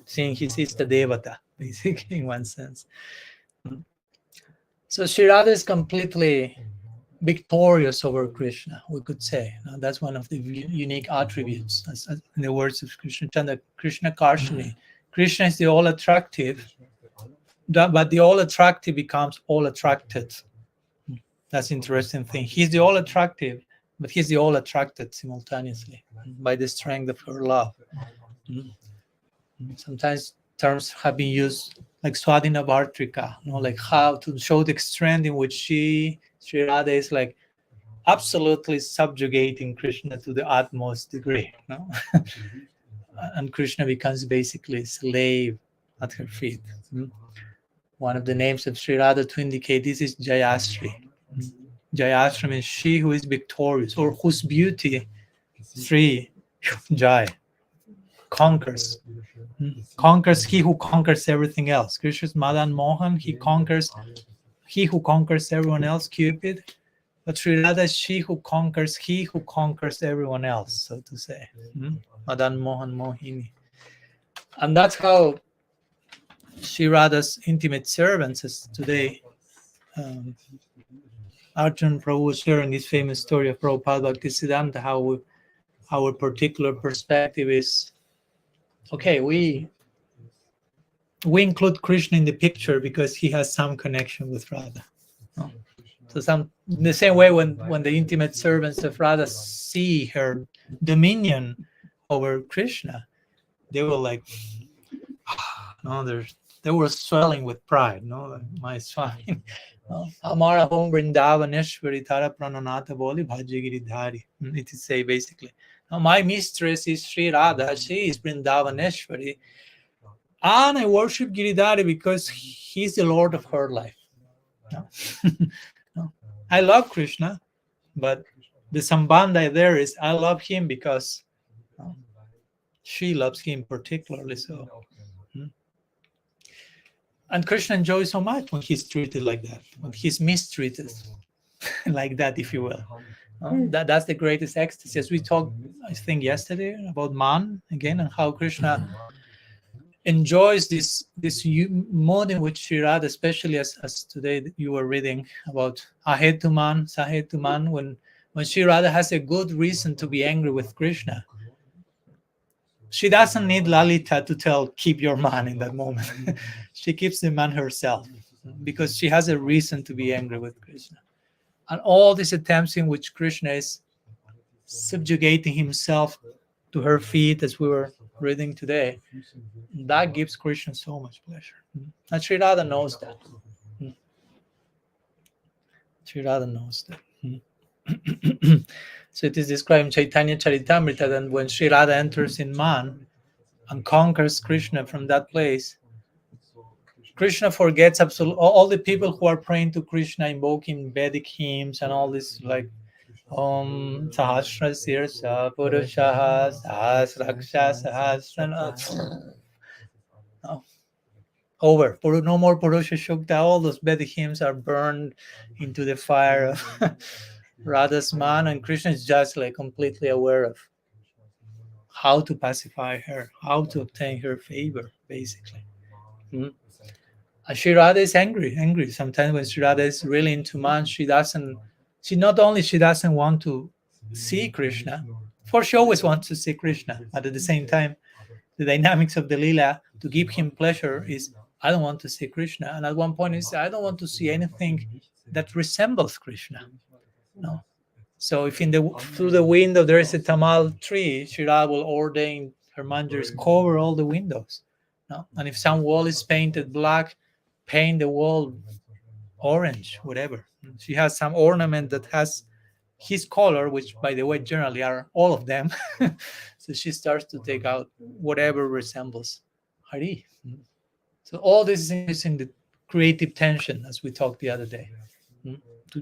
Seeing his Ista Devata, basically, in one sense. So Sri Radha is completely victorious over Krishna, we could say. Now, that's one of the unique attributes, as in the words of Krishna Chandra, Krishna Karshani. Krishna is the all-attractive, but the all-attractive becomes all-attracted. That's the interesting thing. He's the all-attractive, but he's the all-attracted simultaneously by the strength of her love. Sometimes terms have been used like Swadhina Vartrika, like how to show the strength in which Sri Radha is like absolutely subjugating Krishna to the utmost degree. And Krishna becomes basically a slave at her feet. One of the names of Sri Radha to indicate this is Jayashri. Jayashri means she who is victorious, or whose beauty, Sri Jai, conquers. Conquers he who conquers everything else. Krishna's Madan Mohan, he who conquers everyone else, Cupid. But Sri Radha is he who conquers everyone else, so to say. Madan Mohan Mohini. And that's how Sri Radha's intimate servants, as today Arjun Prabhu was sharing this famous story of Prabhupada Bhaktisiddhanta, how our particular perspective is, okay, we include Krishna in the picture because he has some connection with Radha. So in the same way, when the intimate servants of Radha see her dominion over Krishna, they were like, they were swelling with pride. My Swami, Amara home Vrindavaneshwari Tara Prananata Boli Bhajagiri Dhari. It is say basically, my mistress is Sri Radha, she is Vrindavaneshwari, and I worship Giridhari because he's the Lord of her life. I love Krishna, but the sambandha there is I love him because she loves him particularly so. And Krishna enjoys so much when he's treated like that, when he's mistreated like that, if you will. That's the greatest ecstasy. As we talked, I think, yesterday about Man again, and how Krishna enjoys this mode in which Sri Radha, especially as today you were reading about Ahetu Man, Sahetu Man, when Sri Radha has a good reason to be angry with Krishna, she doesn't need Lalita to tell, keep your man in that moment. She keeps the man herself because she has a reason to be angry with Krishna. And all these attempts in which Krishna is subjugating himself to her feet, as we were reading today, that gives Krishna so much pleasure. And Sri Radha knows that. Sri Radha knows that. So it is described in Chaitanya Charitamrita that when Sri Radha enters in Man and conquers Krishna from that place, Krishna forgets absolutely all the people who are praying to Krishna, invoking Vedic hymns and all this, like Om Sahasra Sirsa Purushaha Sahasraksha Sahasrana. Over. No more Purusha Shukta. All those Vedic hymns are burned into the fire of Radha's Man, and Krishna is just like completely aware of how to pacify her, how to obtain her favor, basically. And Sri Radha is angry. Sometimes when Sri Radha is really into Man, she not only doesn't want to see Krishna, for she always wants to see Krishna, but at the same time, the dynamics of the lila to give him pleasure is I don't want to see Krishna. And at one point, he said, I don't want to see anything that resembles Krishna. No. So if through the window there is a tamal tree, Sri Radha will ordain her manjaris cover all the windows. No? And if some wall is painted black, paint the wall orange, whatever. She has some ornament that has his color, which, by the way, generally are all of them. So she starts to take out whatever resembles Hari. So all this is in the creative tension, as we talked the other day,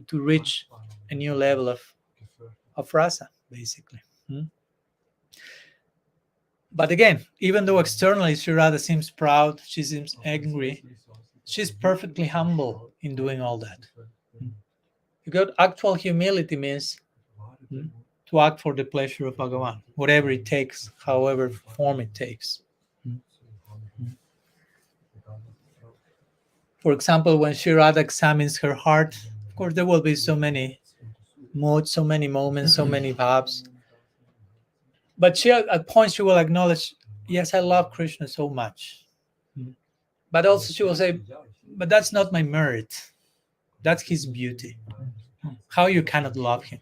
to reach a new level of rasa, basically. But again, even though externally Sri Radha seems proud, she seems angry, she's perfectly humble in doing all that. Because actual humility means to act for the pleasure of Bhagavan, whatever it takes, however form it takes. For example, when Sri Radha examines her heart, of course, there will be so many moods, so many moments, so many bhavs. But she, at points, she will acknowledge, yes, I love Krishna so much. But also she will say, but that's not my merit. That's his beauty. How you cannot love him?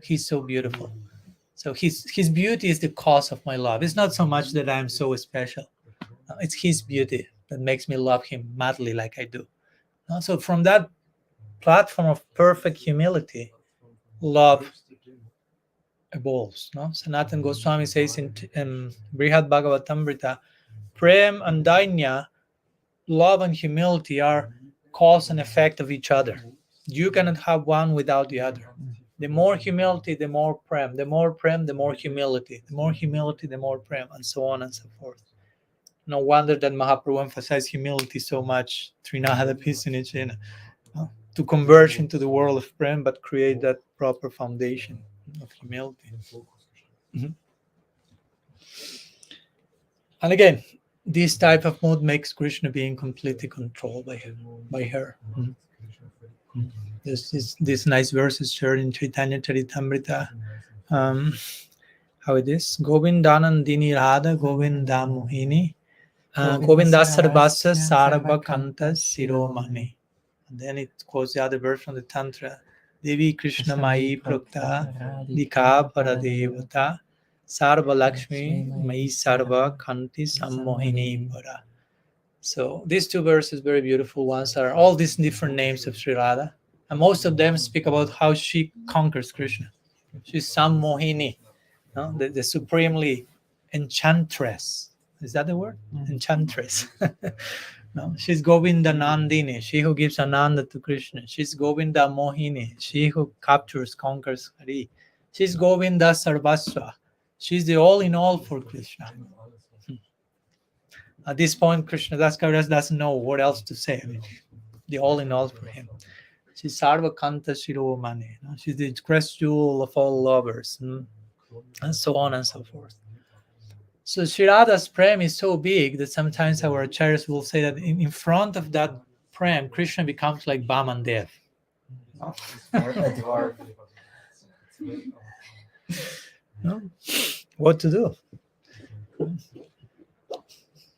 He's so beautiful. So his beauty is the cause of my love. It's not so much that I'm so special. It's his beauty that makes me love him madly like I do. So from that platform of perfect humility, love evolves. Sanatana Goswami says in Brihad Bhagavatamrita, Prem and Dainya, love and humility are cause and effect of each other. You cannot have one without the other. The more humility, the more prem. The more prem, the more humility. The more humility, the more prem, and so on and so forth. No wonder that Mahaprabhu emphasized humility so much, Trinahada Pisinich, to converge into the world of prem, but create that proper foundation of humility. And again, this type of mood makes Krishna being completely controlled by her. There's this nice verses shared in Chaitanya Charitamrita. How it is? Govindanandini Radha Govinda Mohini Govinda Sarvasya Sarva Kanta Siromani. And then it quotes the other verse from the Tantra. Devi Krishna Mai Prokta Dika Paradevata Sarva Lakshmi Mai Sarva Kanti Sammohini Para. So these two verses, very beautiful ones, are all these different names of Sri Radha. And most of them speak about how she conquers Krishna. She's Sammohini, the supremely enchantress. Is that the word? Enchantress. No, she's Govinda Nandini, she who gives Ananda to Krishna. She's Govinda Mohini, she who captures, conquers Hari. She's Govinda Sarvasva. She's the all-in-all for Krishna. At this point, Krishna Das Kaviraj doesn't know what else to say. I mean, the all-in-all for him. She's Sarva Kanta Shiromani. She's the crest jewel of all lovers, and so on and so forth. So Sri Radha's prem is so big that sometimes our acharyas will say that in front of that prem, Krishna becomes like Vamandev. No? What to do?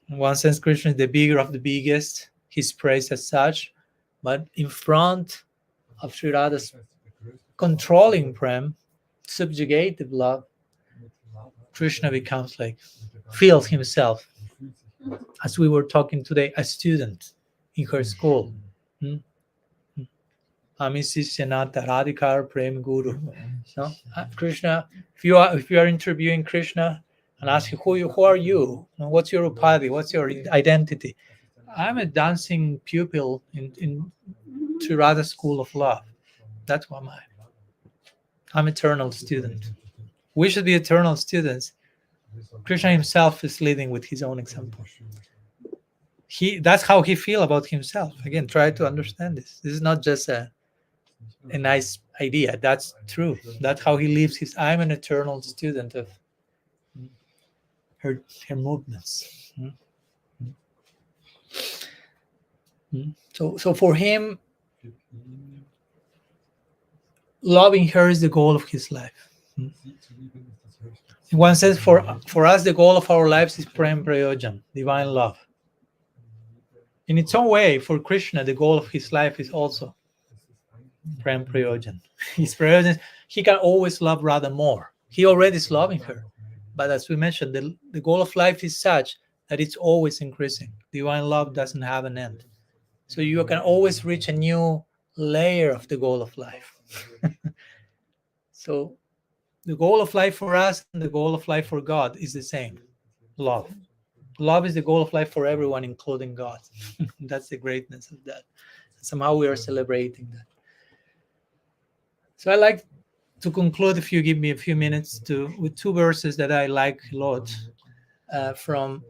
In one sense, Krishna is the bigger of the biggest. He's praised as such. But in front of Sri Radha's controlling prem, subjugative love, Krishna becomes like, feels himself, as we were talking today, a student in her school. Amisisyanata Radhikara Prem Guru. No? Krishna, if you are interviewing Krishna and ask you, who are you? What's your upadhi? What's your identity? I'm a dancing pupil in Sri Radha School of Love. That's what I'm eternal student. We should be eternal students. Krishna himself is leading with his own example. That's how he feels about himself. Again, try to understand this. This is not just a nice idea. That's true. That's how he lives I'm an eternal student of her movements. So for him, loving her is the goal of his life. In one sense, for us, the goal of our lives is prem prayojan, divine love. In its own way, for Krishna, the goal of his life is also Prem Prayojan. His prayojan, he can always love Radha more. He already is loving her. But as we mentioned, the goal of life is such that it's always increasing. Divine love doesn't have an end. So you can always reach a new layer of the goal of life. So the goal of life for us and the goal of life for God is the same. Love. Love is the goal of life for everyone, including God. That's the greatness of that. Somehow we are celebrating that. So I like to conclude, if you give me a few minutes, with two verses that I like a lot from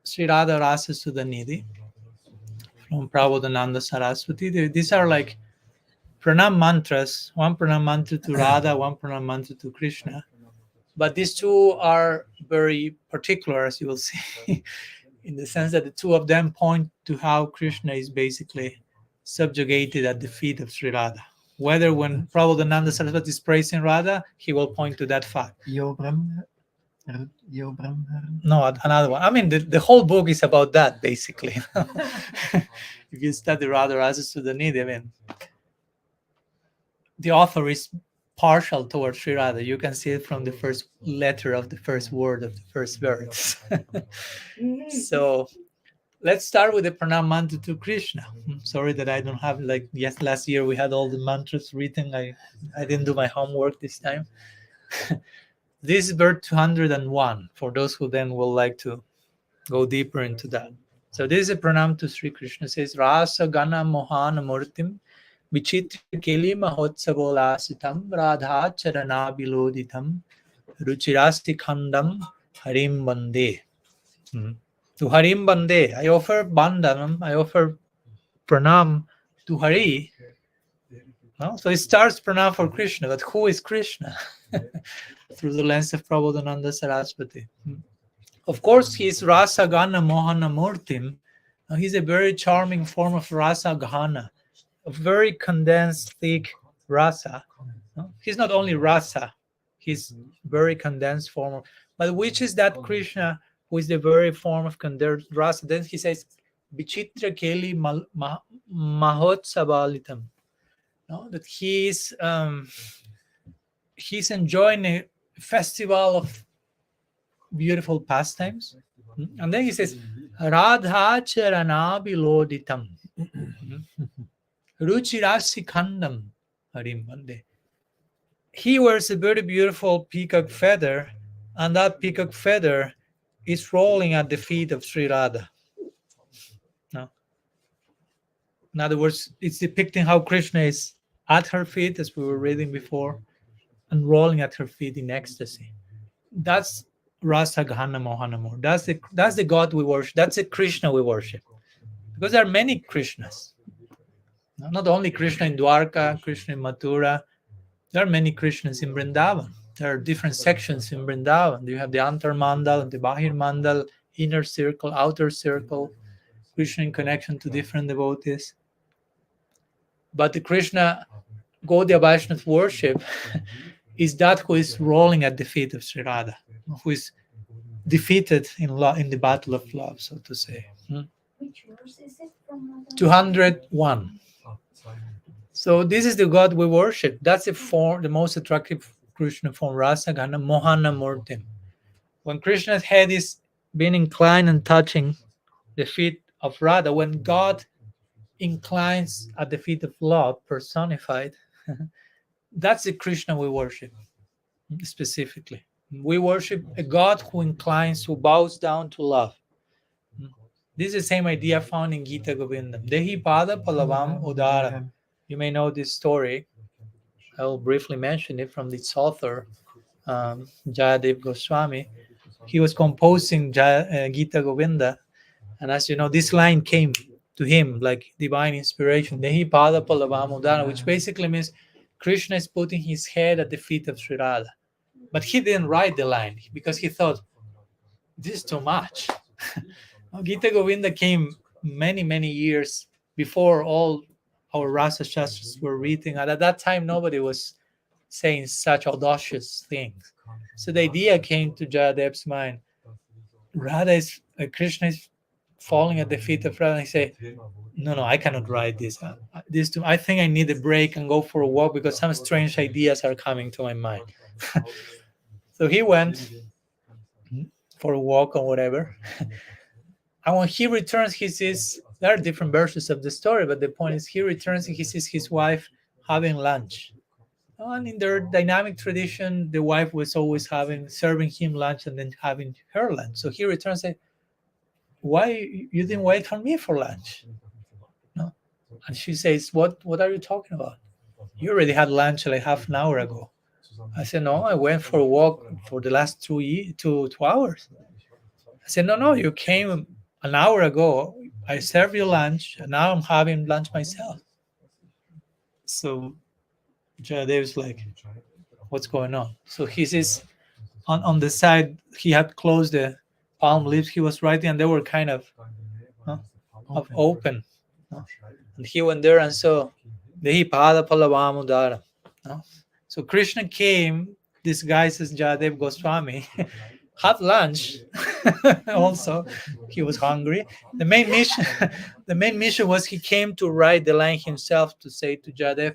Sri Radha Rasa Sudhanidhi, from Prabodhananda Saraswati. These are like pranam mantras, one pranam mantra to Radha, one pranam mantra to Krishna. But these two are very particular, as you will see, in the sense that the two of them point to how Krishna is basically subjugated at the feet of Sri Radha. Whether when Prabodhananda Saraswati is praising Radha, he will point to that fact. Yo Brahma. No, another one. I mean, the whole book is about that, basically. If you study Radha Rasa Sudhanidhi, I mean, the author is partial towards Sri Radha. You can see it from the first letter of the first word of the first verse. So let's start with the pranam mantra to Krishna. Sorry that I don't have, like, yes, last year we had all the mantras written. I didn't do my homework this time. This is verse 201 for those who then will like to go deeper into that. So this is a pranam to Sri Krishna. It says, Rasa Gana Mohana Murtim Vichitra Keli Mahotsavola Radha Charana Biloditam Ruchirasti Khandam Harim Bande. To Harim Bande, I offer Bandanam, I offer pranam to Hari. No? So it starts pranam for Krishna, but who is Krishna? Through the lens of Prabodhananda Saraswati. Of course, he is Rasa Gana Mohana Murtim. He's a very charming form of Rasa Gana, a very condensed, thick rasa. He's not only rasa, he's very condensed form of, but which is that Krishna who is the very form of condensed rasa? Then he says, Vichitra Keli Mahotsavalitam. That he's enjoying a festival of beautiful pastimes. And then he says, Radha Charana Biloditam. Ruchirasi Khandam Harim Bande. He wears a very beautiful peacock feather, and that peacock feather is rolling at the feet of Sri Radha. No? In other words, it's depicting how Krishna is at her feet, as we were reading before, and rolling at her feet in ecstasy. That's Rasa Gana Mohanamur. That's the God we worship. That's the Krishna we worship. Because there are many Krishnas. Not only Krishna in Dwarka, Krishna in Mathura. There are many Krishnas in Vrindavan. There are different sections in Vrindavan. You have the Antar Mandal and the Bahir Mandal, inner circle, outer circle, Krishna in connection to different devotees. But the Krishna Gaudiya Vaishnava worship is that who is rolling at the feet of Sri Radha, who is defeated in the battle of love, so to say. Which verse is it from? 201. So this is the God we worship. That's the most attractive Krishna form, Rasa Gana Mohana Murtim. When Krishna's head is being inclined and touching the feet of Radha, when God inclines at the feet of love personified, that's the Krishna we worship specifically. We worship a God who inclines, who bows down to love. This is the same idea found in Gita Govindam. Dehi pada palavam udara. You may know this story. I will briefly mention it from its author, Jayadev Goswami. He was composing Gita Govinda, and as you know, this line came to him like divine inspiration. Dehi pada palavam udara, which basically means Krishna is putting his head at the feet of Sri Radha. But he didn't write the line because he thought, this is too much. Gita Govinda came many, many years before all our Rasa Shastras were written. And at that time, nobody was saying such audacious things. So the idea came to Jayadev's mind. Krishna is falling at the feet of Radha, and he say, no, I cannot ride this. I think I need a break and go for a walk because some strange ideas are coming to my mind. So he went for a walk or whatever. And when he returns, he sees, there are different versions of the story, but the point is he returns and he sees his wife having lunch. And in their dynamic tradition, the wife was always serving him lunch and then having her lunch. So he returns and says, why you didn't wait for me for lunch? No. And she says, what are you talking about? You already had lunch like half an hour ago. I said, no, I went for a walk for the last 2 hours. I said, no, you came an hour ago. I served you lunch, and now I'm having lunch myself. So Jayadeva's like, what's going on? So he says, on the side, he had closed the palm leaves he was writing, and they were kind of open. And he went there and saw Dehi Pada Palavamudara. So Krishna came disguised as Jayadev Goswami, had lunch. Also, he was hungry. The main mission was he came to write the line himself to say to Jayadev,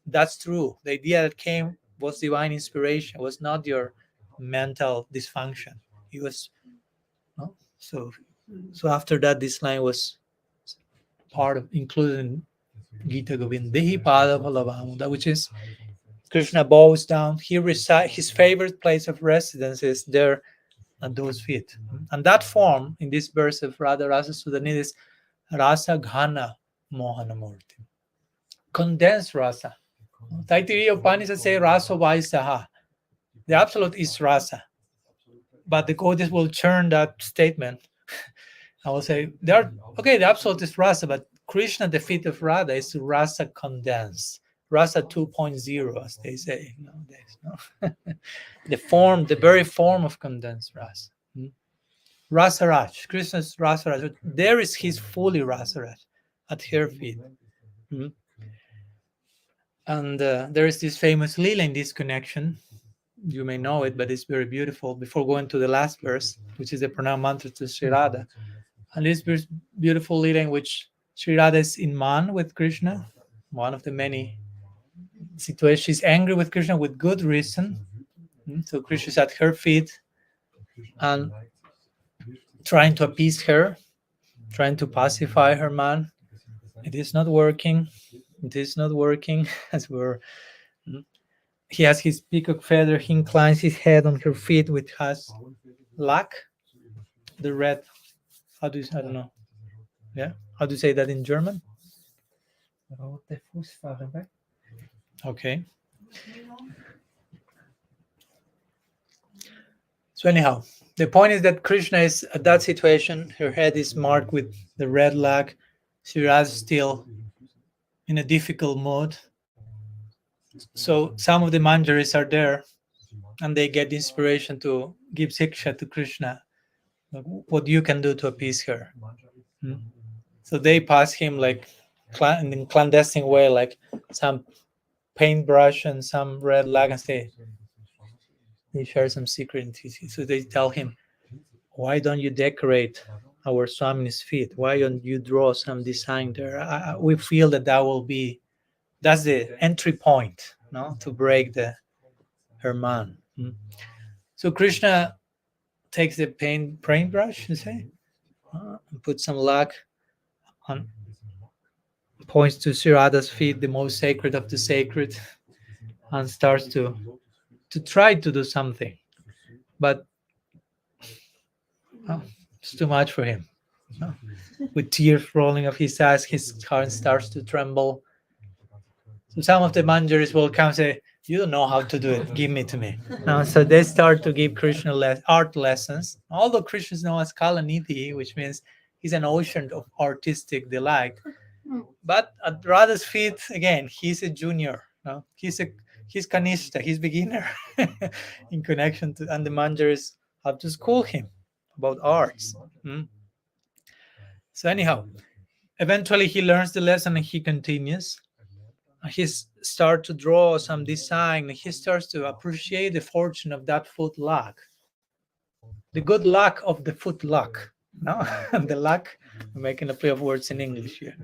that's true. The idea that came was divine inspiration, was not your mental dysfunction. He was so after that, this line was included in Gita Govinda, Dehi Pada Palavamudara, which is Krishna bows down. His favorite place of residence is there at those feet. And that form in this verse of Radha Rasa Sudanit is Rasa Ghana Mohana Murti. Condensed rasa. Taittiriya Upanishad say Rasa Vaisaha. The absolute is rasa. But the Kodis will turn that statement. I will say, the absolute is rasa, but Krishna, the feet of Radha, is rasa condensed. Rasa 2.0, as they say nowadays. No? The very form of condensed rasa. Rasaraj, Krishna's Rasaraj. There is his fully Rasaraj at her feet. And there is this famous lila in this connection. You may know it, but it's very beautiful. Before going to the last verse, which is the pranam mantra to Sri Radha. And this beautiful lila in which Sri Radha is in man with Krishna, one of the many situations. She's angry with Krishna with good reason. So Krishna is at her feet and trying to appease her, trying to pacify her man. It is not working. As he has his peacock feather. He inclines his head on her feet, which has lac, the red. I don't know. Yeah, how do you say that in German? Okay. So anyhow, the point is that Krishna is at that situation. Her head is marked with the red lac. Sri Radha is still in a difficult mood. So some of the manjaris are there, and they get inspiration to give siksha to Krishna, what you can do to appease her. So they pass him like in a clandestine way, like some paintbrush and some red lac, and they share some secret. So they tell him, why don't you decorate our Swami's feet? Why don't you draw some design there? We feel that's the entry point, to break her man. So Krishna takes the paintbrush, you say, and puts some lac on, points to Sri Radha's feet, the most sacred of the sacred, and starts to try to do something, but it's too much for him. With tears rolling off his eyes, his heart starts to tremble. So some of the manjaris will come and say, you don't know how to do it, give me to me. So they start to give Krishna art lessons, although Krishna is known as Kalanidhi, which means he's an ocean of artistic delight. But at Radha's feet, again, he's a junior. He's Kanishta, he's beginner in connection to, and the manjaris have to school him about arts. So anyhow, eventually he learns the lesson and he continues. He starts to draw some design. He starts to appreciate the fortune of that foot lac, the good luck of the foot lac. No, the luck. I'm making a play of words in English here.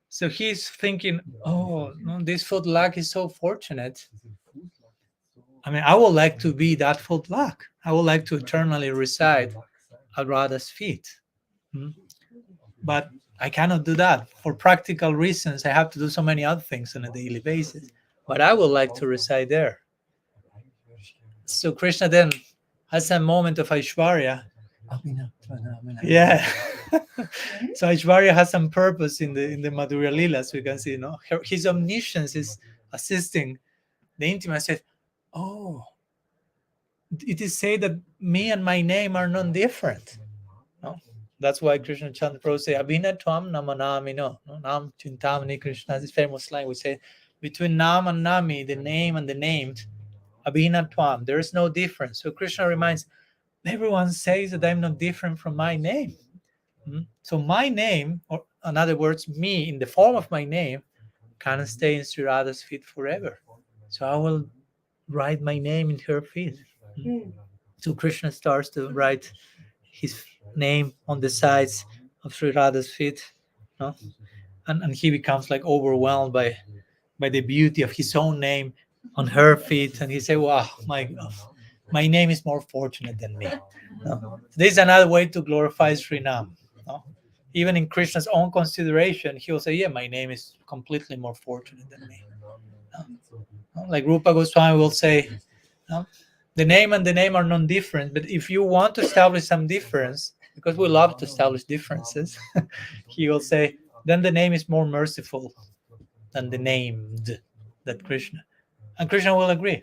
So he's thinking, oh, no, this foot luck is so fortunate. I mean, I would like to be that foot luck. I would like to eternally reside at Radha's feet. Hmm? But I cannot do that for practical reasons. I have to do so many other things on a daily basis. But I would like to reside there. So Krishna then has a moment of Aishwarya. Yeah. So Aishwarya has some purpose in the Madhurya Lila, so you can see, his omniscience is assisting the intimacy. Oh, it is said that me and my name are non-different. No? That's why Krishna Chandra Prabhu say, Abhina Tvam Namanami no. Nam Chintamani Krishna, this famous line we say, between Nam and Nami, the name and the named, Abhina Tvam, there is no difference. So Krishna reminds, everyone says that I'm not different from my name. So my name, or in other words, me in the form of my name, can stay in Sri Radha's feet forever. So I will write my name in her feet. So Krishna starts to write his name on the sides of Sri Radha's feet, and he becomes like overwhelmed by the beauty of his own name on her feet, and he said, "Wow, my name is more fortunate than me." This is another way to glorify Sri Nam. Even in Krishna's own consideration, he will say, "Yeah, my name is completely more fortunate than me." Like Rupa Goswami will say, the name and the name are non-different, but if you want to establish some difference, because we love to establish differences, he will say, then the name is more merciful than the named, that Krishna. And Krishna will agree.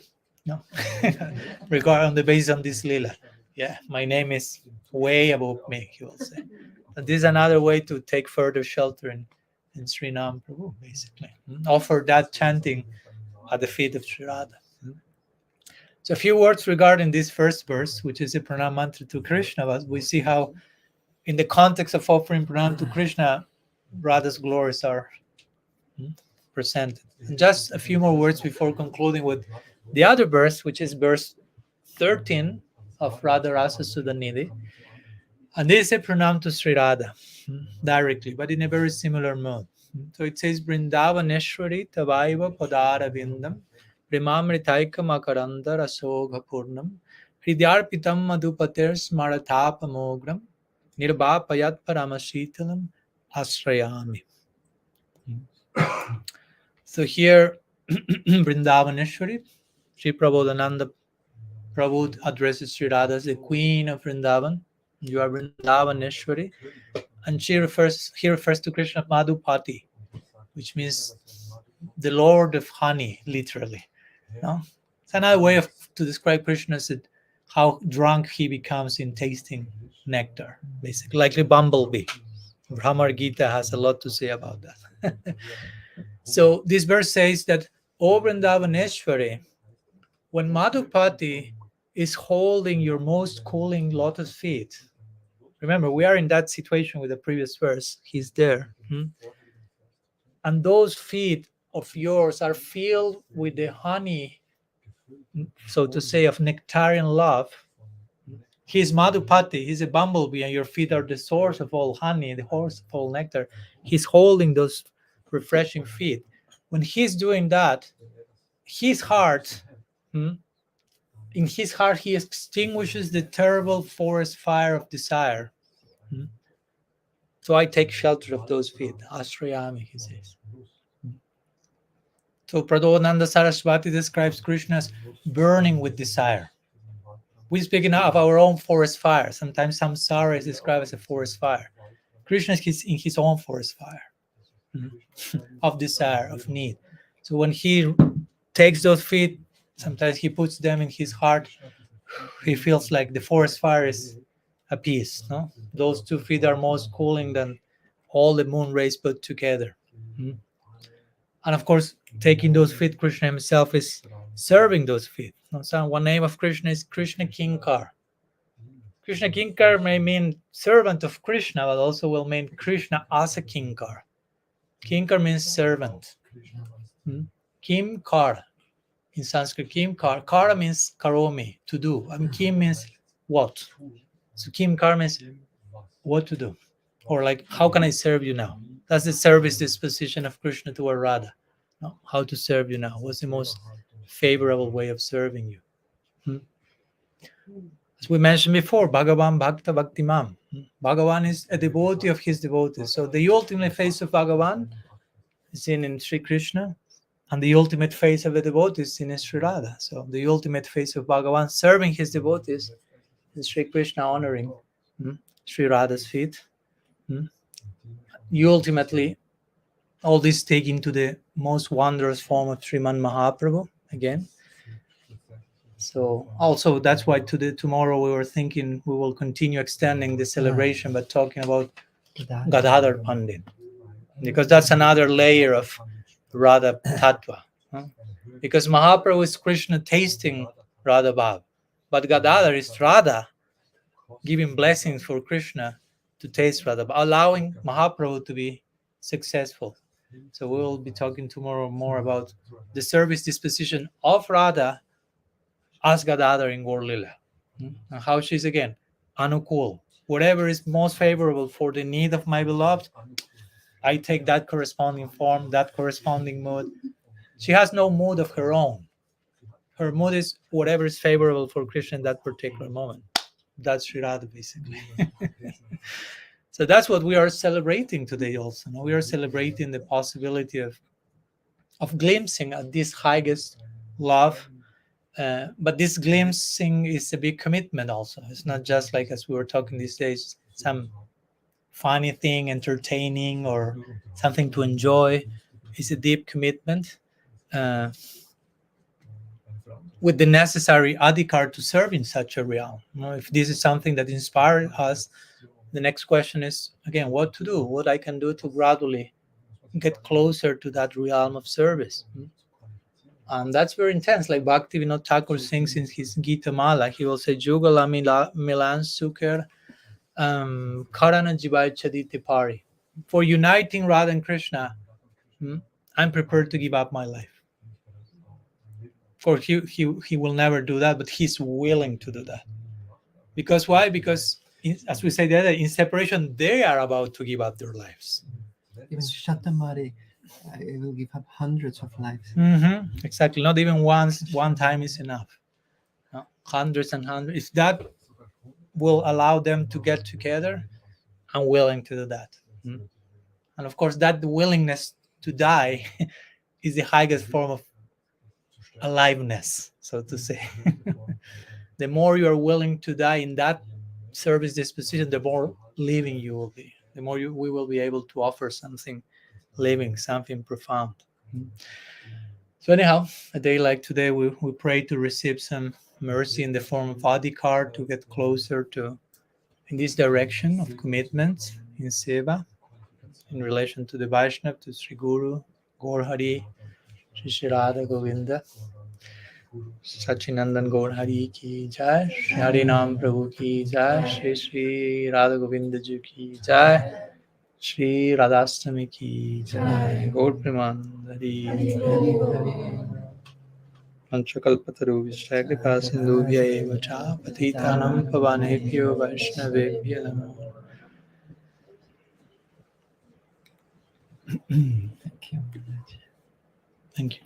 Regarding on the basis of this lila. Yeah, my name is way above me, he will say. And this is another way to take further shelter in Sri Nam Prabhu, basically. Offer that chanting at the feet of Sri Radha. So a few words regarding this first verse, which is a pranam mantra to Krishna. But we see how, in the context of offering pranam to Krishna, Radha's glories are presented. And just a few more words before concluding with the other verse, which is verse 13 of Radha Rasa Sudhanidhi. And this is a pranam to Sri Radha directly, but in a very similar mode. So it says, Vrindavaneshwari Tavaiva Padara Vindam Primamritaika Makaranda Rasogha Purnam Hridyarpitam Madhupater Smarathapamogram Nirbhapayat Paramasitalam Asrayami. So here, Vrindavaneshwari, Sri Prabodhananda Prabhu addresses Sri Radha as the Queen of Vrindavan. You are Vrindavaneshwari. And he refers to Krishna Madhupati, which means the Lord of honey, literally. It's another way to describe Krishna as how drunk he becomes in tasting nectar, basically, like a bumblebee. Brahmar Gita has a lot to say about that. So this verse says that, O Vrindavaneshwari, when Madhupati is holding your most cooling lotus feet, remember, we are in that situation with the previous verse. He's there. And those feet of yours are filled with the honey, so to say, of nectarian love. He's Madhupati, he's a bumblebee, and your feet are the source of all honey, the source of all nectar. He's holding those refreshing feet. When he's doing that, his heart, in his heart, he extinguishes the terrible forest fire of desire. So I take shelter of those feet. Ashrayami, he says. So Pradhananda Saraswati describes Krishna as burning with desire. We speak now of our own forest fire. Sometimes samsara is described as a forest fire. Krishna is in his own forest fire of desire, of need. So when he takes those feet, sometimes he puts them in his heart. He feels like the forest fire is appeased. Those 2 feet are most cooling than all the moon rays put together. And of course, taking those feet, Krishna himself is serving those feet. So one name of Krishna is Krishna Kinkar. Krishna Kinkar may mean servant of Krishna, but also will mean Krishna as a Kinkar. Kinkar means servant. Kimkar in Sanskrit, Kimkar. Kara means karomi, to do. Kim means what? So Kimkar means what to do, or like, how can I serve you now? That's the service disposition of Krishna toward Radha. No? How to serve you now? What's the most favorable way of serving you? As we mentioned before, Bhagavan Bhakta Bhaktimam. Bhagavan is a devotee of his devotees. So the ultimate face of Bhagavan is seen in Sri Krishna, and the ultimate face of the devotee is seen in Sri Radha. So the ultimate face of Bhagavan serving his devotees is Sri Krishna honoring Sri Radha's feet. You ultimately, all this taken to the most wondrous form of Sriman Mahaprabhu again. So also that's why tomorrow we were thinking we will continue extending the celebration by talking about Gadadhar Pandit, because that's another layer of Radha Tattva. Because Mahaprabhu is Krishna tasting Radha Bhav, but Gadadhar is Radha giving blessings for Krishna to taste Radha Bhav, allowing Mahaprabhu to be successful. So we will be talking tomorrow more about the service disposition of Radha as Gadadhar in Gaur Lila, and how she's again anukul. Whatever is most favorable for the need of my beloved, I take that corresponding form, that corresponding mood. She has no mood of her own. Her mood is whatever is favorable for Krishna in that particular moment. That's Sri Radha, basically. So that's what we are celebrating today also. No? We are celebrating the possibility of glimpsing at this highest love. But this glimpsing is a big commitment also. It's not just like, as we were talking these days, some funny thing, entertaining, or something to enjoy. It's a deep commitment with the necessary adhikara to serve in such a realm. You know, if this is something that inspires us, the next question is, again, what to do, what I can do to gradually get closer to that realm of service. And that's very intense. Like Bhaktivinoda Thakur sings in his Gita Mala, he will say, Jugala Milan Sukher Karana Jivai Chaditi Pari. For uniting Radha and Krishna, I'm prepared to give up my life. For he will never do that, but he's willing to do that. Because why? Because as we say the other, in separation, they are about to give up their lives. Even Shatamari, I will give up hundreds of lives. Exactly. Not even one time is enough. No? Hundreds and hundreds. If that will allow them to get together, I'm willing to do that. And of course, that willingness to die is the highest form of aliveness, so to say. The more you are willing to die in that service disposition, the more living you will be. The more we will be able to offer something living, something profound. So anyhow, a day like today, we pray to receive some mercy in the form of adhikara to get closer to in this direction of commitment in seva, in relation to the Vaishnava, to Sri Guru, Gaur Hari, Sri Radha Govinda, Sachinandan Gaur Hari ki jai, Shri Hari Nam Prabhu ki jai, Shri Sri Radha Govinda ji ki jai, Sri Radhastami ki jai, Gaur Premanandari. Panchakalpataru Vishya Kripa Sindhubhya Eva Cha Patitanam Pavanebhyo Vaishnavebhyo Namo. Thank you. Thank you.